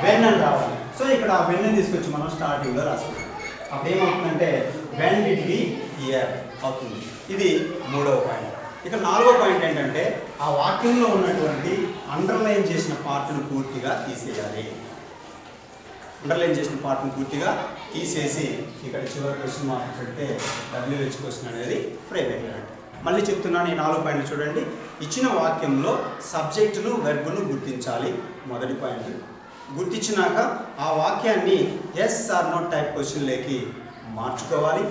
వెన్ అని రావాలి. సో ఇక్కడ ఆ వెన్ తీసుకొచ్చి మనం స్టార్టింగ్లో రాసుకుంటాం. అప్పుడు ఏమవుతుందంటే వెన్ డిడ్ వి హియర్ అవుతుంది. ఇది 3వ పాయింట్. ఇక 4వ పాయింట్ ఏంటంటే ఆ వాక్యంలో ఉన్నటువంటి అండర్లైన్ చేసిన పార్ట్ను పూర్తిగా తీసేయాలి. అండర్లైన్ చేసిన పార్ట్ను పూర్తిగా తీసేసి ఇక్కడ చివరి క్వశ్చన్ మార్క్ పెడితే WH క్వశ్చన్ అనేది ఫ్రేమ్ అయిపోయినట్టు. మళ్ళీ చెప్తున్నాను, ఈ 4 పాయింట్లు చూడండి. ఇచ్చిన వాక్యంలో సబ్జెక్టును వెర్బును గుర్తించాలి. మొదటి పాయింట్. గుర్తించినాక ఆ వాక్యాన్ని ఎస్ ఆర్ నో టైప్ క్వశ్చన్లోకి మార్చుకోవాలి.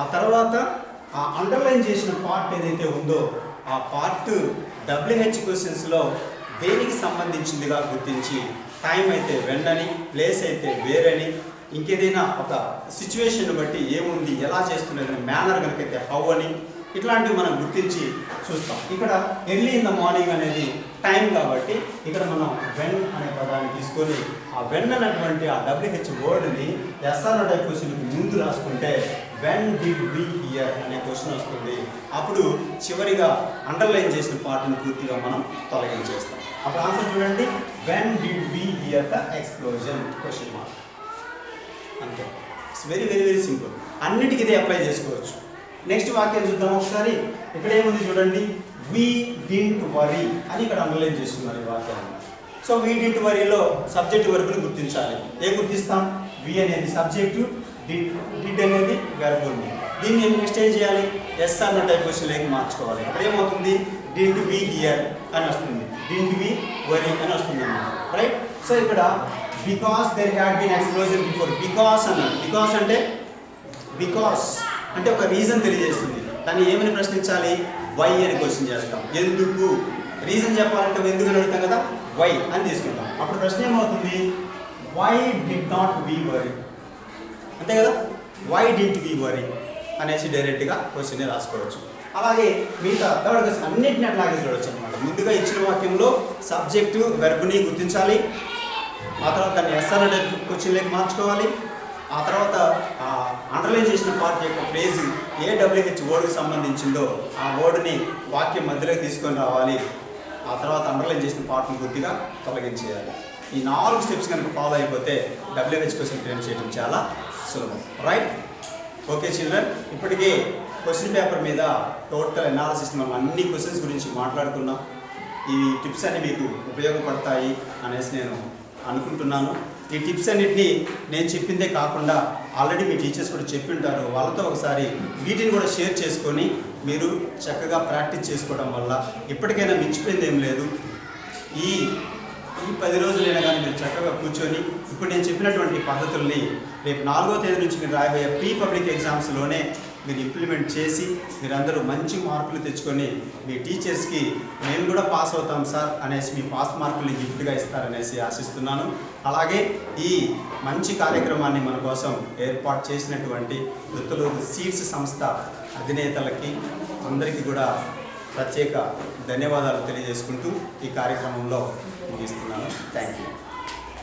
ఆ తర్వాత ఆ అండర్లైన్ చేసిన పార్ట్ ఏదైతే ఉందో ఆ పార్ట్ WH క్వశ్చన్స్లో దేనికి సంబంధించిందిగా గుర్తించి, టైం అయితే వెన్ అని, ప్లేస్ అయితే వేరని, ఇంకేదైనా ఒక సిచ్యువేషన్ బట్టి ఏముంది, ఎలా చేస్తున్నది, మేనర్ కనుకైతే హౌ అని, ఇట్లాంటివి మనం గుర్తించి చూస్తాం. ఇక్కడ ఎర్లీ ఇన్ ద మార్నింగ్ అనేది టైం కాబట్టి ఇక్కడ మనం వెన్ అనే పదాన్ని తీసుకొని ఆ వెన్ అన్నటువంటి ఆ WH వర్డ్ని ఎస్ఆర్ టైప్ క్వశ్చన్కి ముందు రాసుకుంటే వెన్ డిడ్ వి హియర్ అనే క్వశ్చన్ వస్తుంది. అప్పుడు చివరిగా అండర్లైన్ చేసిన పార్ట్ని పూర్తిగా మనం తొలగించేస్తాం. అప్పుడు ఆన్సర్ చూడండి, when did we hear the explosion question mark. అంతే. It's very very very simple. అన్నిటికీ ఇదే అప్లై చేసుకోవచ్చు. నెక్స్ట్ వాక్యం చూద్దాం ఒకసారి. ఇక్కడ ఏముంది చూడండి, వీ డింట్ వరీ అని ఇక్కడ అండర్లైన్ చేస్తున్నారు ఈ వాక్యాన్ని. సో వీ డింట్ వరీలో సబ్జెక్ట్ వర్బుని గుర్తించాలి. ఏం గుర్తిస్తాం? వి అనేది సబ్జెక్టు, డిడ్ అనేది వెర్బ్ ఉంది. దీన్ని నెక్స్ట్ ఏం చేయాలి? ఎస్ అన్న టైప్ క్వశ్చన్లోకి మార్చుకోవాలి. అప్పుడు ఏమవుతుంది? డింట్ వి హియర్ అని వస్తుంది, డింట్ వి వరీ అని వస్తుంది అన్నమాట. రైట్. సో ఇక్కడ because there had been explosion before. Because అన్నాడు. బికాస్ అంటే ఒక రీజన్ తెలియజేస్తుంది. దాన్ని ఏమని ప్రశ్నించాలి? వై అని క్వశ్చన్ చేస్తాం. ఎందుకు? రీజన్ చెప్పాలంటే ఎందుకు అని అడుగుతాం కదా, వై అని తీసుకుంటాం. అప్పుడు ప్రశ్న ఏమవుతుంది? Why did not we worry, అంతే కదా? వై డిడ్ వి వరీ అనేసి డైరెక్ట్గా క్వశ్చన్ రాసుకోవచ్చు. అలాగే మిగతా థర్డ్ క్వశ్చన్ అన్నింటినీ అట్లాగే చూడవచ్చు అనమాట. ముందుగా ఇచ్చిన వాక్యంలో సబ్జెక్టు వెర్బ్ని గుర్తించాలి. ఆ తర్వాత దాన్ని ఎస్ఆర్ టైప్ క్వశ్చన్లోకి మార్చుకోవాలి. ఆ తర్వాత అండర్లైన్ చేసిన పార్ట్ యొక్క ఫ్రేజ్ ఏ WH వర్డ్కి సంబంధించిందో ఆ వర్డ్ని వాక్యం మధ్యలోకి తీసుకొని రావాలి. ఆ తర్వాత అండర్లైన్ చేసిన పార్ట్ని పూర్తిగా తొలగించేయాలి. ఈ 4 స్టెప్స్ కనుక ఫాలో అయిపోతే WH క్వశ్చన్ ఫ్రేమ్ చేయడం చాలా సులభం. రైట్. ఓకే చిల్డ్రన్, ఇప్పటికే క్వశ్చన్ పేపర్ మీద టోటల్ అనాలిసిస్ మనం అన్ని క్వశ్చన్స్ గురించి మాట్లాడుకున్నాం. ఈ టిప్స్ అన్ని మీకు ఉపయోగపడతాయి అనేసి నేను అనుకుంటున్నాను. ఈ టిప్స్ అన్నింటినీ నేను చెప్పిందే కాకుండా ఆల్రెడీ మీ టీచర్స్ కూడా చెప్పి ఉంటారు. వాళ్ళతో ఒకసారి వీటిని కూడా షేర్ చేసుకొని మీరు చక్కగా ప్రాక్టీస్ చేసుకోవడం వల్ల ఇప్పటికైనా మించిపోయింది ఏం లేదు. ఈ 10 రోజులైనా కానీ మీరు చక్కగా కూర్చొని ఇప్పుడు నేను చెప్పినటువంటి పద్ధతుల్ని రేపు 4వ తేదీ నుంచి మీరు రాయబోయే ప్రీ పబ్లిక్ ఎగ్జామ్స్లోనే మీరు ఇంప్లిమెంట్ చేసి మీరందరూ మంచి మార్కులు తెచ్చుకొని మీ టీచర్స్కి మేము కూడా పాస్ అవుతాం సార్ అనేసి మీ పాస్ మార్కుల్ని గిఫ్ట్గా ఇస్తారనేసి ఆశిస్తున్నాను. అలాగే ఈ మంచి కార్యక్రమాన్ని మన కోసం ఏర్పాటు చేసినటువంటి వృత్తులూరు సీడ్స్ సంస్థ అధినేతలకి అందరికీ కూడా ప్రత్యేక ధన్యవాదాలు తెలియజేసుకుంటూ ఈ కార్యక్రమంలో ముగిస్తున్నాను. Thank you.